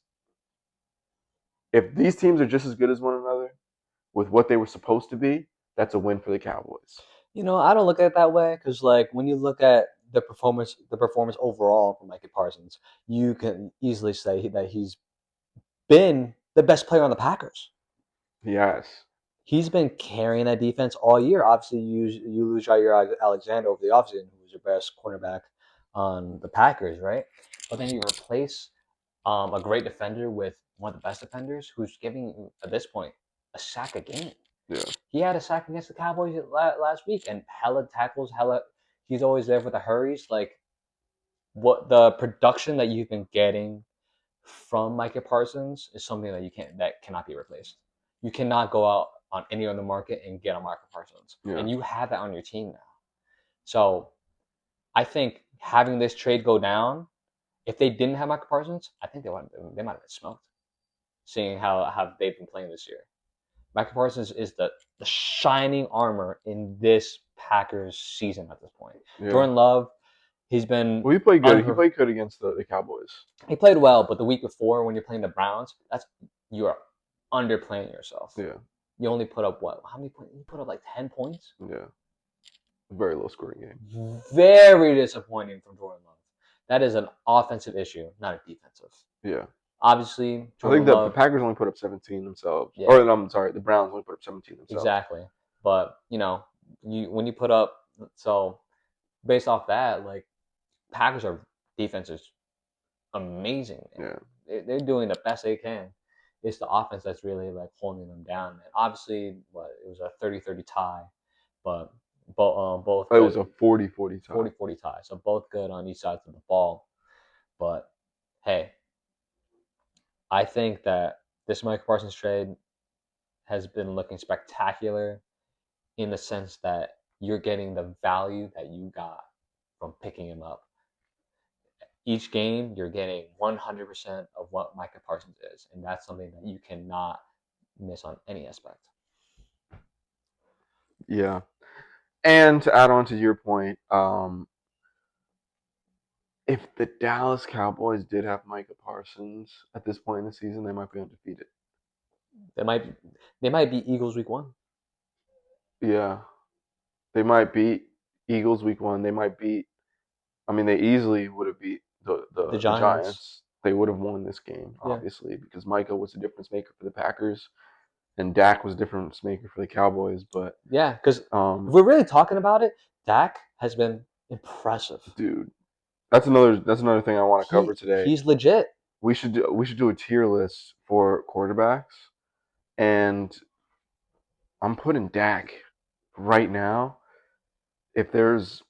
if these teams are just as good as one another with what they were supposed to be, that's a win for the Cowboys. I don't look at it that way because, like, when you look at the performance overall from Micah Parsons, you can easily say that he's been the best player on the Packers. Yes. He's been carrying that defense all year. Obviously, you lose Jair Alexander over the offseason, who was your best cornerback on the Packers, right? But then you replace a great defender with one of the best defenders, who's giving at this point a sack a game. Yeah. He had a sack against the Cowboys last week, and hella tackles, hella. He's always there for the hurries. Like, what the production that you've been getting from Micah Parsons is something that cannot be replaced. You cannot go out on any other market and get a Micah Parsons, and you have that on your team now. So I think having this trade go down, if they didn't have Micah Parsons, I think they might have been smoked. Seeing how they've been playing this year, Micah Parsons is the shining armor in this Packers season at this point. Yeah. Jordan Love, he's been Well, he played good. He played good against the Cowboys. He played well, but the week before, when you're playing the Browns, you are underplaying yourself. Yeah. You only put up what? How many points? You put up like 10 points. Yeah. Very low scoring game. Very disappointing from Jordan Love. That is an offensive issue, not a defensive. Yeah. Obviously, Jordan I think the Packers only put up 17 themselves. Yeah. Or I'm sorry, the Browns only put up 17 themselves. Exactly. But when you put up, so based off that, like, Packers are defenses amazing. Yeah. They're doing the best they can. It's the offense that's really like holding them down. And obviously, it was a 30-30 tie, but both. It was a 40-40 tie. 40-40 tie. So both good on each side of the ball. But hey, I think that this Micah Parsons trade has been looking spectacular in the sense that you're getting the value that you got from picking him up. Each game, you're getting 100% of what Micah Parsons is, and that's something that you cannot miss on any aspect. Yeah. And to add on to your point, if the Dallas Cowboys did have Micah Parsons at this point in the season, they might be undefeated. They might be Eagles week 1. Yeah. They might beat Eagles week 1. They might beat they easily would have beat the Giants. They would have won this game, obviously, because Micah was a difference maker for the Packers and Dak was a difference maker for the Cowboys. But yeah, because if we're really talking about it, Dak has been impressive. Dude, that's another thing I want to cover today. He's legit. We should do a tier list for quarterbacks, and I'm putting Dak right now. If there's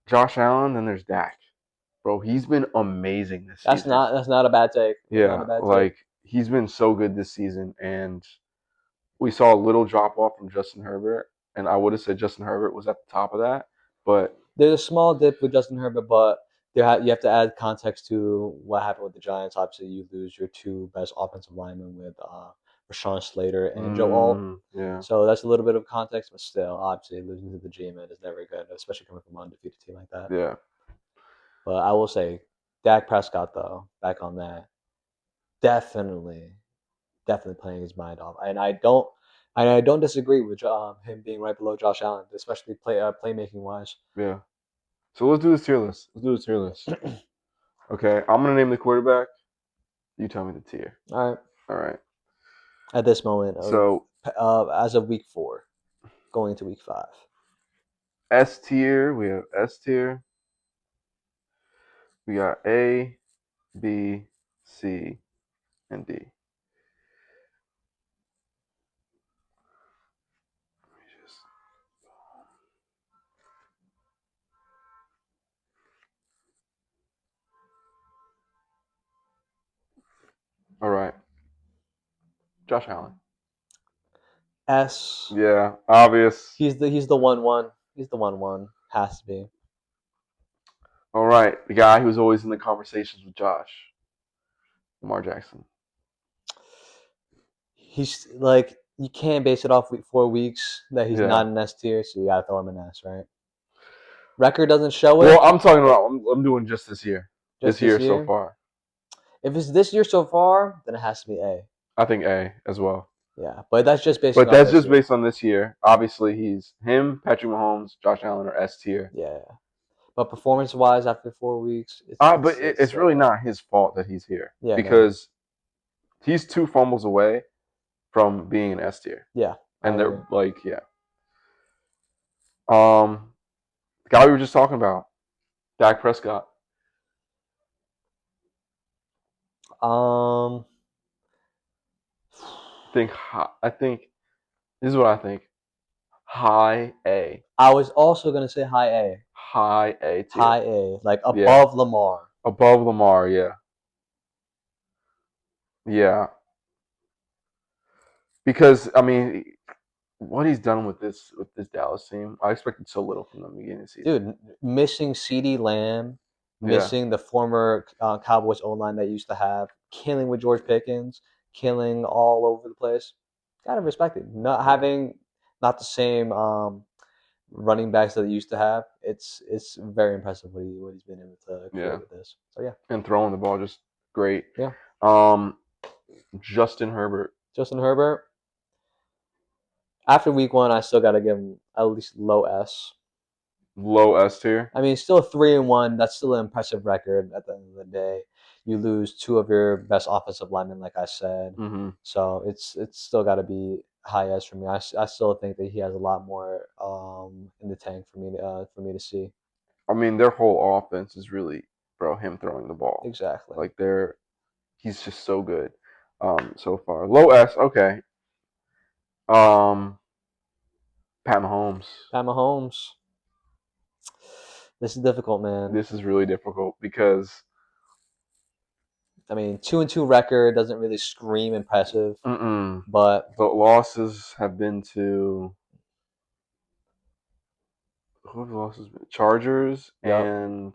Josh Allen, then there's Dak. Bro, he's been amazing this season. That's not a bad take. He's been so good this season, and we saw a little drop off from Justin Herbert, and I would have said Justin Herbert was at the top of that. But there's a small dip with Justin Herbert, but you have to add context to what happened with the Giants. Obviously, you lose your two best offensive linemen with Rashawn Slater and Joe Alt. Yeah. So that's a little bit of context, but still, obviously, losing to the G-Man is never good, especially coming from an undefeated team like that. Yeah. But I will say, Dak Prescott, though, back on that, definitely playing his mind off, and I don't disagree with him being right below Josh Allen, especially playmaking wise. Yeah. So let's do this tier list. Okay, I'm gonna name the quarterback. You tell me the tier. All right. All right. At this moment, So as of week 4, going into week 5. S tier, we have S tier. We got A, B, C, and D. All right. Josh Allen. S. Yeah, obvious. He's the 1-1. He's the 1-1. Has to be. All right, the guy who's always in the conversations with Josh, Lamar Jackson. He's like, you can't base it off 4 weeks that he's not in S tier, so you gotta throw him in S, right? Record doesn't show it. Well, I'm talking about. I'm doing just this year. This year so far. If it's this year so far, then it has to be A. I think A as well. Yeah, but that's just based. But that's just based on this year. Obviously, he's him, Patrick Mahomes, Josh Allen are S tier. Yeah, but performance-wise, after 4 weeks, it's really not his fault that he's here. Yeah, because he's 2 fumbles away from being an S tier. Yeah, and they're like, yeah. The guy we were just talking about, Dak Prescott. I think this is what I think. High A. I was also gonna say high A. High A tier. High A, like above Lamar. Above Lamar, yeah. Yeah. Because I mean, what he's done with this Dallas team, I expected so little from them beginning of the season. Dude, missing CeeDee Lamb, missing the former Cowboys O-line that used to have, killing with George Pickens, killing all over the place. Gotta respect it. Not having the same running backs that they used to have. It's very impressive what he's been able to create with this. So yeah. And throwing the ball just great. Yeah. Justin Herbert. After week 1, I still gotta give him at least low S. Low S tier. I mean, still 3-1. That's still an impressive record. At the end of the day, you lose 2 of your best offensive linemen, like I said. Mm-hmm. So it's still got to be high S for me. I still think that he has a lot more in the tank for me to see. I mean, their whole offense is really, him throwing the ball. Exactly. Like he's just so good. So far, low S. Okay. Pat Mahomes. This is difficult, man. This is really difficult because, I mean, 2-2 record doesn't really scream impressive. But the losses have been to who have the losses been? Chargers and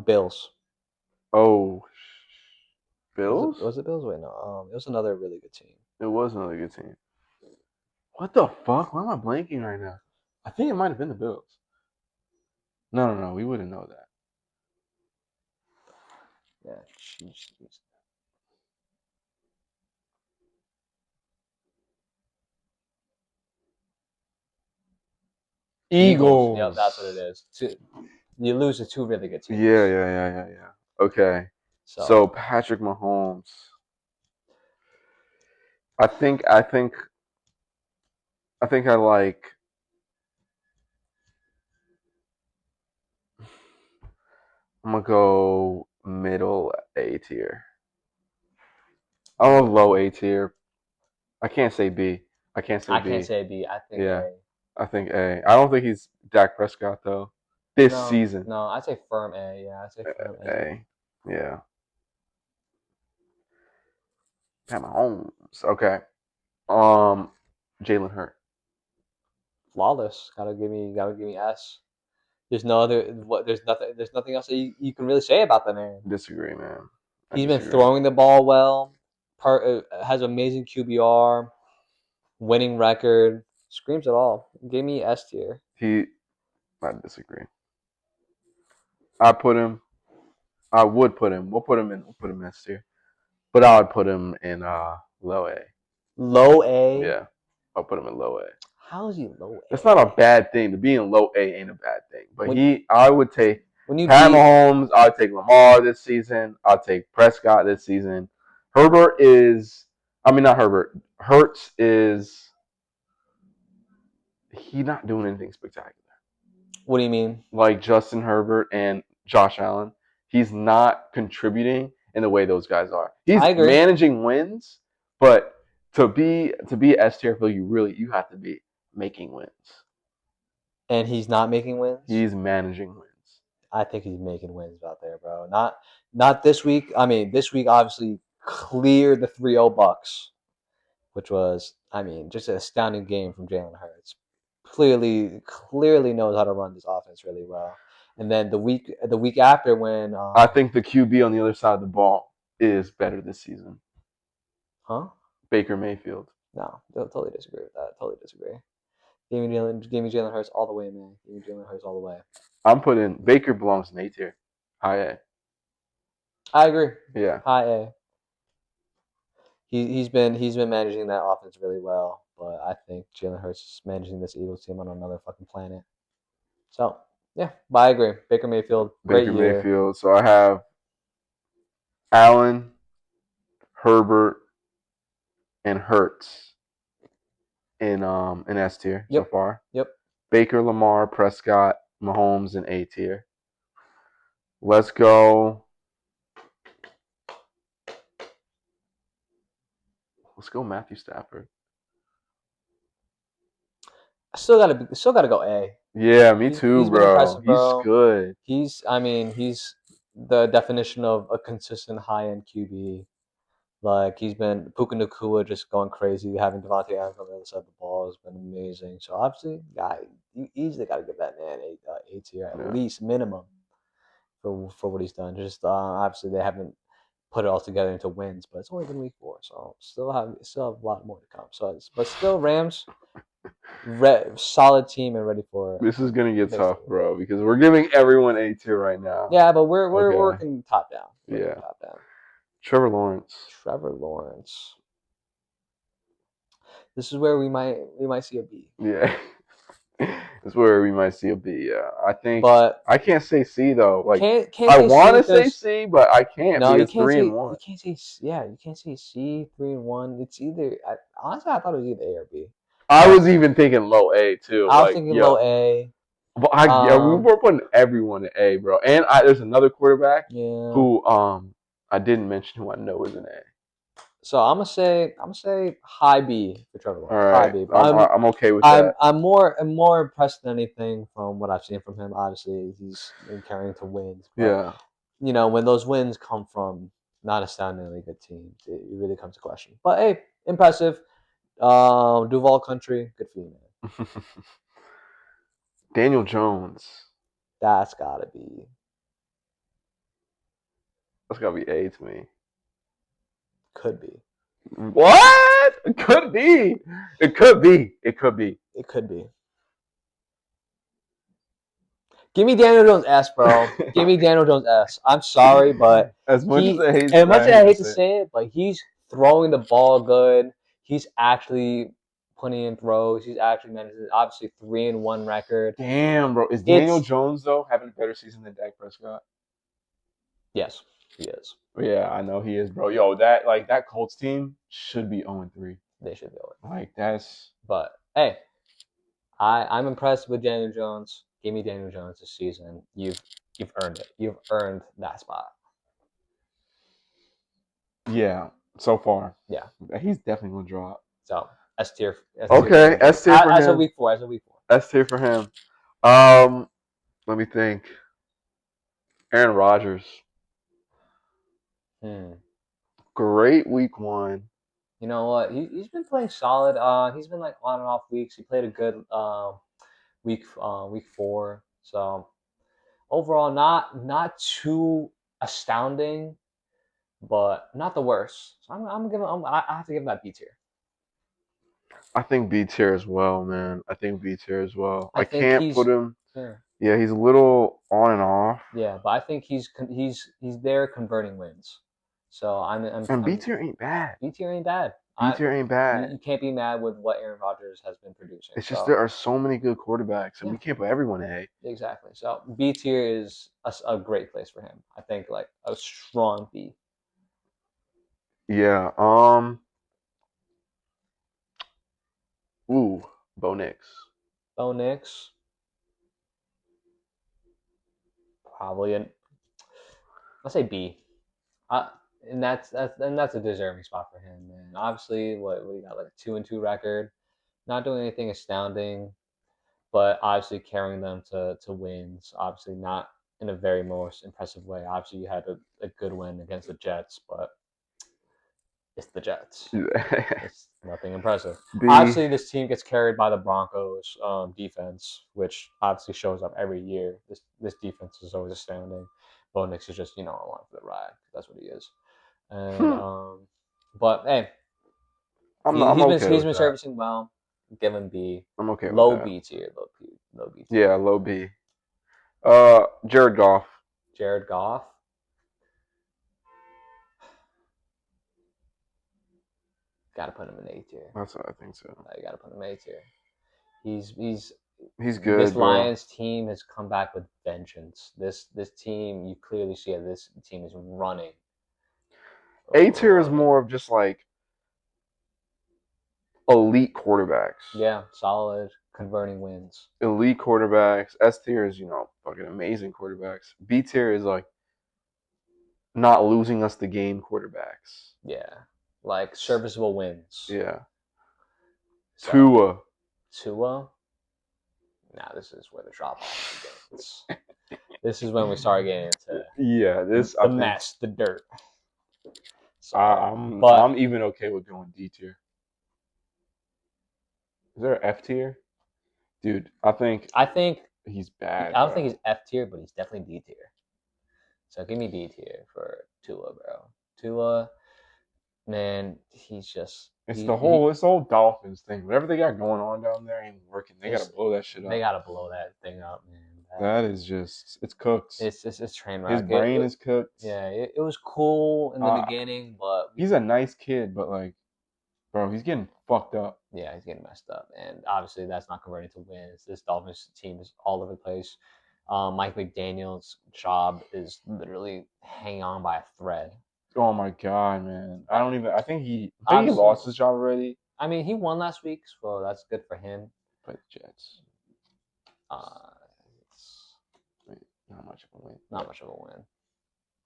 Bills. Oh, Bills? Was it Bills? Wait, no. It was another really good team. It was another good team. What the fuck? Why am I blanking right now? I think it might have been the Bills. No. We wouldn't know that. Yeah. Jeez. Eagles. Yeah, that's what it is. You lose to 2 really good teams. Yeah. Okay. So Patrick Mahomes. I think I like. I'm gonna go middle A tier. I'm a low A tier. I can't say B. I can't say B. I think A. I think A. I don't think he's Dak Prescott though. This season. No, I'd say firm A. Yeah, I'd say firm A. Yeah. Pat Mahomes. Okay. Jalen Hurt. Flawless. Gotta give me S. There's no other. What? There's nothing. There's nothing else that you can really say about the man. Disagree, man. He's been throwing the ball well. Has amazing QBR, winning record, screams it all. Give me S tier. I disagree. I put him. I would put him. We'll put him in. We'll put him S tier. But I would put him in low A. Low A. Yeah, I'll put him in low A. How is he low A? It's not a bad thing. To be in low A ain't a bad thing. But I would take Pat Mahomes. I'd take Lamar this season. I'd take Prescott this season. Herbert is. I mean, not Herbert. Hurts is. He's not doing anything spectacular. What do you mean? Like Justin Herbert and Josh Allen, he's not contributing in the way those guys are. He's managing wins, but to be S tier, you have to be making wins. And he's not making wins? He's managing wins. I think he's making wins out there, bro. Not this week. I mean, this week obviously cleared the 3-0 Bucks, which was, I mean, just an astounding game from Jalen Hurts. Clearly knows how to run this offense really well. And then the week after when I think the QB on the other side of the ball is better this season. Huh? Baker Mayfield. No, totally disagree with that. Totally disagree. Give me Jalen Hurts all the way, man. Give me Jalen Hurts all the way. I'm putting Baker belongs in A tier. High A. I agree. Yeah. High A. He's been managing that offense really well, but I think Jalen Hurts is managing this Eagles team on another fucking planet. So yeah, but I agree. Baker Mayfield, great year. Baker Mayfield. So I have Allen, Herbert, and Hurts in S tier so far. Yep. Baker, Lamar, Prescott, Mahomes in A tier. Let's go. Let's go Matthew Stafford. I still gotta go A. Yeah, me too, bro. He's good. He's the definition of a consistent high-end QB. Like, he's been Puka Nacua just going crazy, having Devontae Adams on the other side of the ball has been amazing. So obviously, you easily got to give that man A tier at least minimum for what he's done. Just obviously they haven't put it all together into wins, but it's only been week 4, so still have a lot more to come. So, but still, Rams. Solid team and ready for it. This is gonna get tough, bro, because we're giving everyone A tier right now. Yeah, but we're working top down. Top down. Trevor Lawrence. This is where we might see a B. Yeah. This is where we might see a B. Yeah, I think. But I can't say C though. Like I want to say C, but I can't. No, you can't 3-1. You can't say you can't say C 3-1. It's either. Honestly, I thought it was either A or B. I was even thinking low A too. I was thinking low A. But we were putting everyone in A, bro. And there's another quarterback who I didn't mention who I know is an A. So I'm gonna say high B for Trevor Lawrence. All right. High B. I'm okay with that. I'm more impressed than anything from what I've seen from him. Obviously, he's been carrying to wins. But, you know, when those wins come from not astoundingly good teams, it really comes to question. But hey, impressive. Duval Country, good for you, man. Daniel Jones. That's gotta be A to me. Could be. What? It could be. It could be. It could be. It could be. Give me Daniel Jones S, bro. Give me Daniel Jones S. I'm sorry, but as much as I hate to say it, but he's throwing the ball good. He's actually putting in throws. He's actually managing obviously 3-1 record. Damn, bro. Is Daniel Jones though having a better season than Dak Prescott? Yes, he is. Yeah, I know he is, bro. Yo, that Colts team should be 0-3. They should be 0-3. Like that's. But hey, I'm impressed with Daniel Jones. Give me Daniel Jones this season. You've earned it. You've earned that spot. Yeah, so far. Yeah, he's definitely gonna drop. So S tier. Okay, S tier for him. As of week 4. S tier for him. Let me think. Aaron Rodgers. Great week 1. You know what? He's been playing solid. He's been like on and off weeks. He played a good week 4. So overall, not too astounding, but not the worst. So I'm giving. I have to give him that B tier. I think B tier as well, man. I think B tier as well. I I think can't put him. yeah. Yeah, he's a little on and off. Yeah, but I think he's there converting wins. So And B I'm tier ain't bad. B tier ain't bad. B tier ain't bad. You can't be mad with what Aaron Rodgers has been producing. It's just So there are so many good quarterbacks, and yeah, we can't put everyone A. exactly. So B tier is a great place for him. I think like a strong B. Yeah. Ooh, Bo Nix. Bo Nix, probably an I'll say B. And that's a deserving spot for him, man. Obviously, what he got like a 2-2 record, not doing anything astounding, but obviously carrying them to wins. Obviously, not in a very most impressive way. Obviously, you had a good win against the Jets, but it's the Jets. It's nothing impressive. B. Obviously, this team gets carried by the Broncos defense, which obviously shows up every year. This defense is always astounding. Bo Nix is just along for the ride. That's what he is. And but hey, I'm he's okay been with that. servicing well. Give him B. I'm okay with Low that. B tier. Low B tier. Yeah, low B. Jared Goff. Jared Goff. Got to put him in A tier. That's what I think so. You got to put him in A tier. He's good. This bro. Lions team has come back with vengeance. This team, you clearly see that this team is running. A tier is more of just like elite quarterbacks. Yeah, solid converting wins. Elite quarterbacks. S tier is fucking amazing quarterbacks. B tier is like not losing us the game quarterbacks. Yeah, like serviceable wins. Yeah. So, Tua. Now this is where the drop off begins. This is when we start getting into the mess, the dirt. So, I'm even okay with going D tier. Is there an F tier? Dude, I think he's bad. I don't think he's F tier, but he's definitely D tier. So give me D tier for Tua, bro. Tua, man, he's just it's the whole Dolphins thing. Whatever they got going on down there ain't working. They gotta blow that shit up. They gotta blow that thing up, man. That is just it's cooked. It's train wreck. His brain is cooked. Yeah, it was cool in the beginning, but he's a nice kid, but like, bro, he's getting fucked up. Yeah, he's getting messed up, and obviously that's not converting to wins. This Dolphins team is all over the place. Mike McDaniel's job is literally hanging on by a thread. Oh my god, man! I think he lost his job already. I mean, he won last week, so that's good for him. But the Jets. Not much of a win. Not much of a win.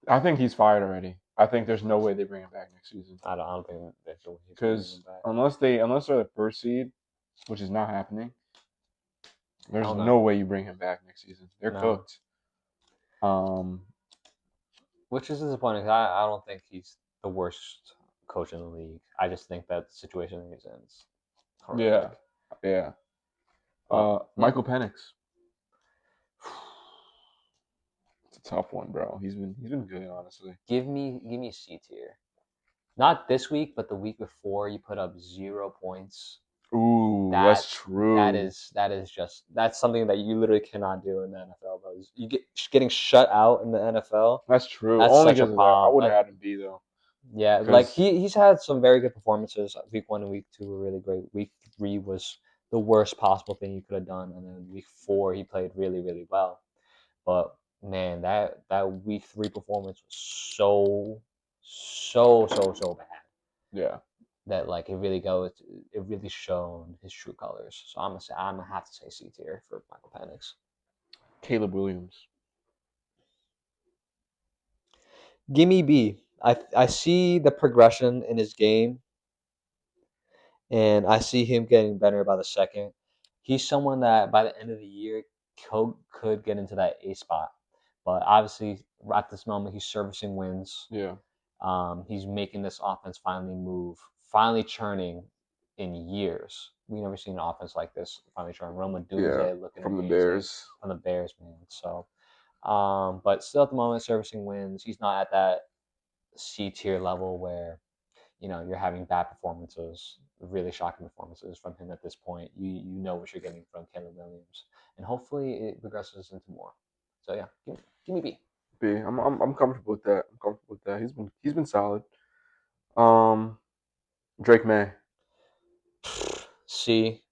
I think he's fired already. I think there's no way they bring him back next season. I don't think there's a way. Because unless they're the first seed, which is not happening, there's no way you bring him back next season. They're cooked. Which is disappointing because I don't think he's the worst coach in the league. I just think that the situation he's in is horrific. Yeah. Michael Penix. It's a tough one, bro. He's been good, honestly. Give me a C tier. Not this week, but the week before, you put up 0 points. Ooh, that's true. That's something that you literally cannot do in the NFL, bro. You getting shut out in the NFL. That's true. That's only such a problem. I would have had him be though. Yeah, like he's had some very good performances. Week 1 and week 2 were really great. Week 3 was the worst possible thing he could have done, and then week 4 he played really, really well. But man, that week 3 performance was so bad. Yeah. That like it really showed his true colors. So I'm gonna have to say C tier for Michael Penix. Caleb Williams. Give me B. I see the progression in his game, and I see him getting better by the second. He's someone that by the end of the year could get into that A spot, but obviously at this moment he's servicing wins. Yeah. He's making this offense finally move finally churning in years. We've never seen an offense like this finally churning. Roma Yeah, Dunze looking from the amazing Bears. from the Bears, man. So, but still at the moment, servicing wins. He's not at that C tier level where you're having bad performances, really shocking performances from him at this point. You know what you're getting from Caleb Williams, and hopefully it progresses into more. So yeah, give me B. B. I'm comfortable with that. I'm comfortable with that. He's been solid. Um, Drake May. C.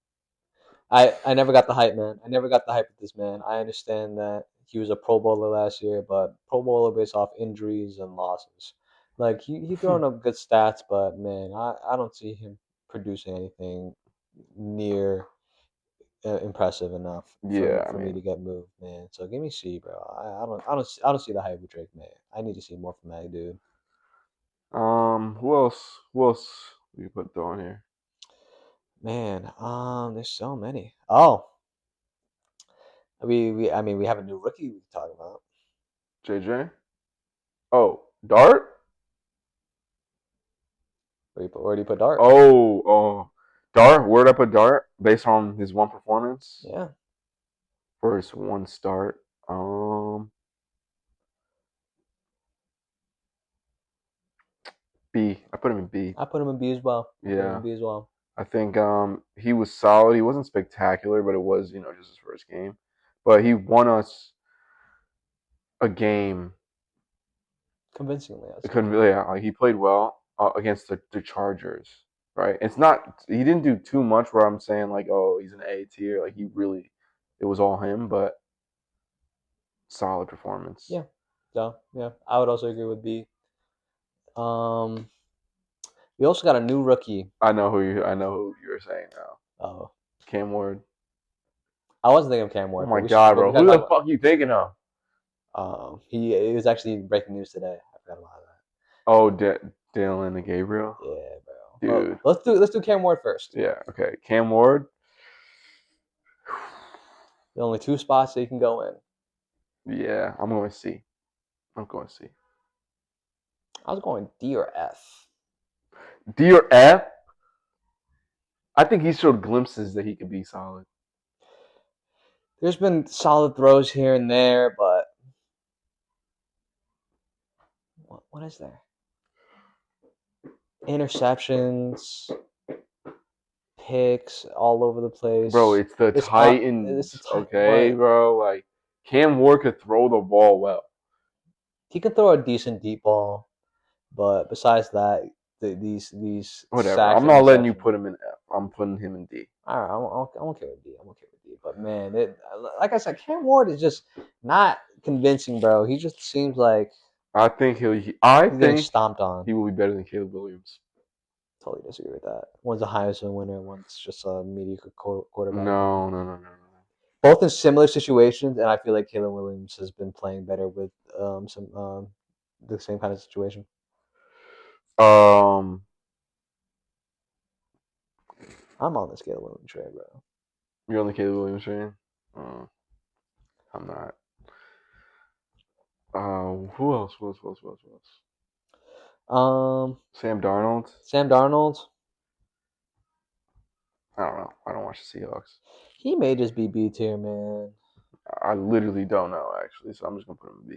I never got the hype, man. I never got the hype with this man. I understand that he was a Pro Bowler last year, but Pro Bowler based off injuries and losses. Like he throwing up good stats, but man, I don't see him producing anything near impressive enough Yeah, I for me mean, to get moved, man. So give me C, bro. I don't see the hype with Drake, man. I need to see more from that dude. who else? Who else we put throw in here? Man, there's so many. Oh, I mean we have a new rookie we can talk about. JJ. Oh, Dart. Where do you put Dart? Oh, Dart. Where'd I put Dart based on his one performance Yeah, for his one start? B. I put him in B. I put him in B as well. I put him in Yeah, B as well. I think he was solid. He wasn't spectacular, but it was just his first game. But he won us a game. Convincingly, I'd It say. couldn't really. Like, he played well against the Chargers. Right. It's not. He didn't do too much. Where I'm saying like, oh, he's an A tier. Like he really, it was all him. But solid performance. Yeah. So yeah, I would also agree with B. Um, we also got a new rookie. I know who you're saying now. Oh, Cam Ward. I wasn't thinking of Cam Oh Ward, my god, but bro. we gotta Who talk the about. fuck you thinking of? He was actually breaking news today. I forgot about that. Oh, Dylan and Gabriel. Yeah, bro. Well, Dude. let's do Cam Ward first. Yeah. Okay. Cam Ward. There are only two spots that you can go in. Yeah, I'm going to C. I'm going to C. I was going D or F. D or F? I think he showed glimpses that he could be solid. There's been solid throws here and there, but what is there? Interceptions, picks all over the Bro, place. it's the It's a Titans, okay, what? bro? Like, Cam Ward could throw the ball well. He can throw a decent deep ball, but besides that, these Whatever. sacks I'm and not letting you interceptions. put him in F. I'm putting him in D. All right, I'm okay with D. I'm okay with D. But man, like I said, Cam Ward is just not convincing, bro. He just seems like I think I he's getting think stomped on. he will be better than Caleb Williams. Totally disagree with that. One's a Heisman winner, one's just a mediocre quarterback. No. Both in similar situations, and I feel like Caleb Williams has been playing better with some the same kind of situation. Um, I'm on this Caleb Williams train, bro. you're on the Caleb Williams train? I'm not. Who else? Who else? Sam Darnold? Sam Darnold. I don't know. I don't watch the Seahawks. He may just be B tier, man. I literally don't know actually, so I'm just gonna put him in B.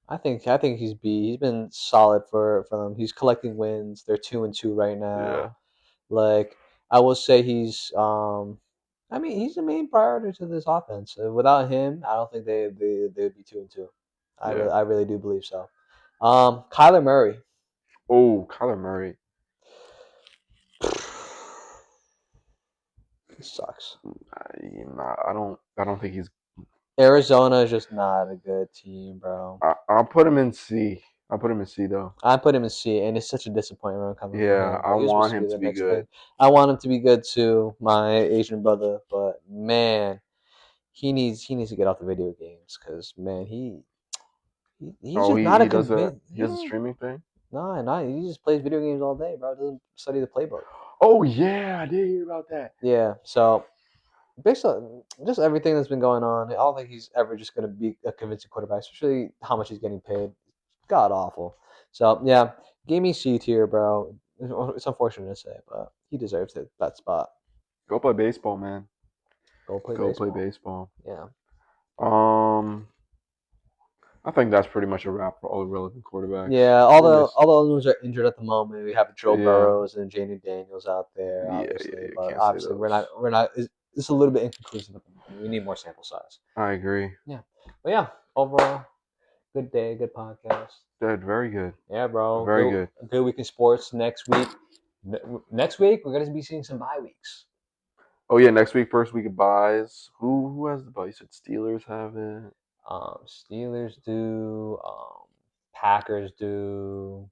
I think he's B. He's been solid for them. He's collecting wins. They're 2-2 right Yeah, now. Like I will say I mean he's the main priority to this offense. Without him, I don't think they'd be 2-2. yeah. I really do believe so. Kyler Murray. Oh, Kyler Murray. He sucks. I don't think he's. Arizona is just not a good team, bro. I'll put him in C. I'll put him in C though. I put him in C, and it's such a disappointment coming from Yeah, him, I bro. He was supposed want to be him the to be next good. thing. I want him to be good too, my Asian brother. But man, he needs to get off the video games because man, he's Oh, just not a he does that. convinced. He does a Yeah, streaming thing. no, he just plays video games all day, bro. Doesn't study the playbook. Oh yeah, I did hear about that. Yeah, so based on just everything that's been going on, I don't think he's ever just going to be a convincing quarterback, especially how much he's getting paid. God awful. So yeah, give me C tier, bro. It's unfortunate to say, but he deserves it, that spot. Go play baseball, man. Go play baseball. Yeah. I think that's pretty much a wrap for all the relevant quarterbacks. Yeah, all the other ones are injured at the moment. We have Joe Yeah. Burrows and Janie Daniels out there, Yeah, obviously, but can't say obviously we're not. It's a little bit inconclusive at the moment. We need more sample size. I agree. Yeah, but yeah, overall, good day, good podcast. Good, very good. Yeah, bro. Very good. Good week in sports. Next week, we're gonna be seeing some bye weeks. Oh yeah, next week, first week of buys. Who has the bye? You said Steelers have it. Steelers do. Packers do.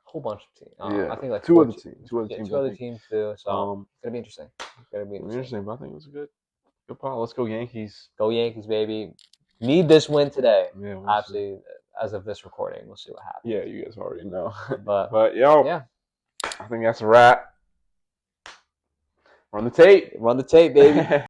A whole bunch of teams. Yeah, I think like two other teams. Two other teams do. So it's gonna be interesting. Interesting, but I think it was a good pod. Let's go Yankees. Go Yankees, baby. Need this win today. Yeah, obviously, as of this recording, we'll see what happens. Yeah, you guys already know. but yeah, I think that's a wrap. Run the tape. Run the tape, baby.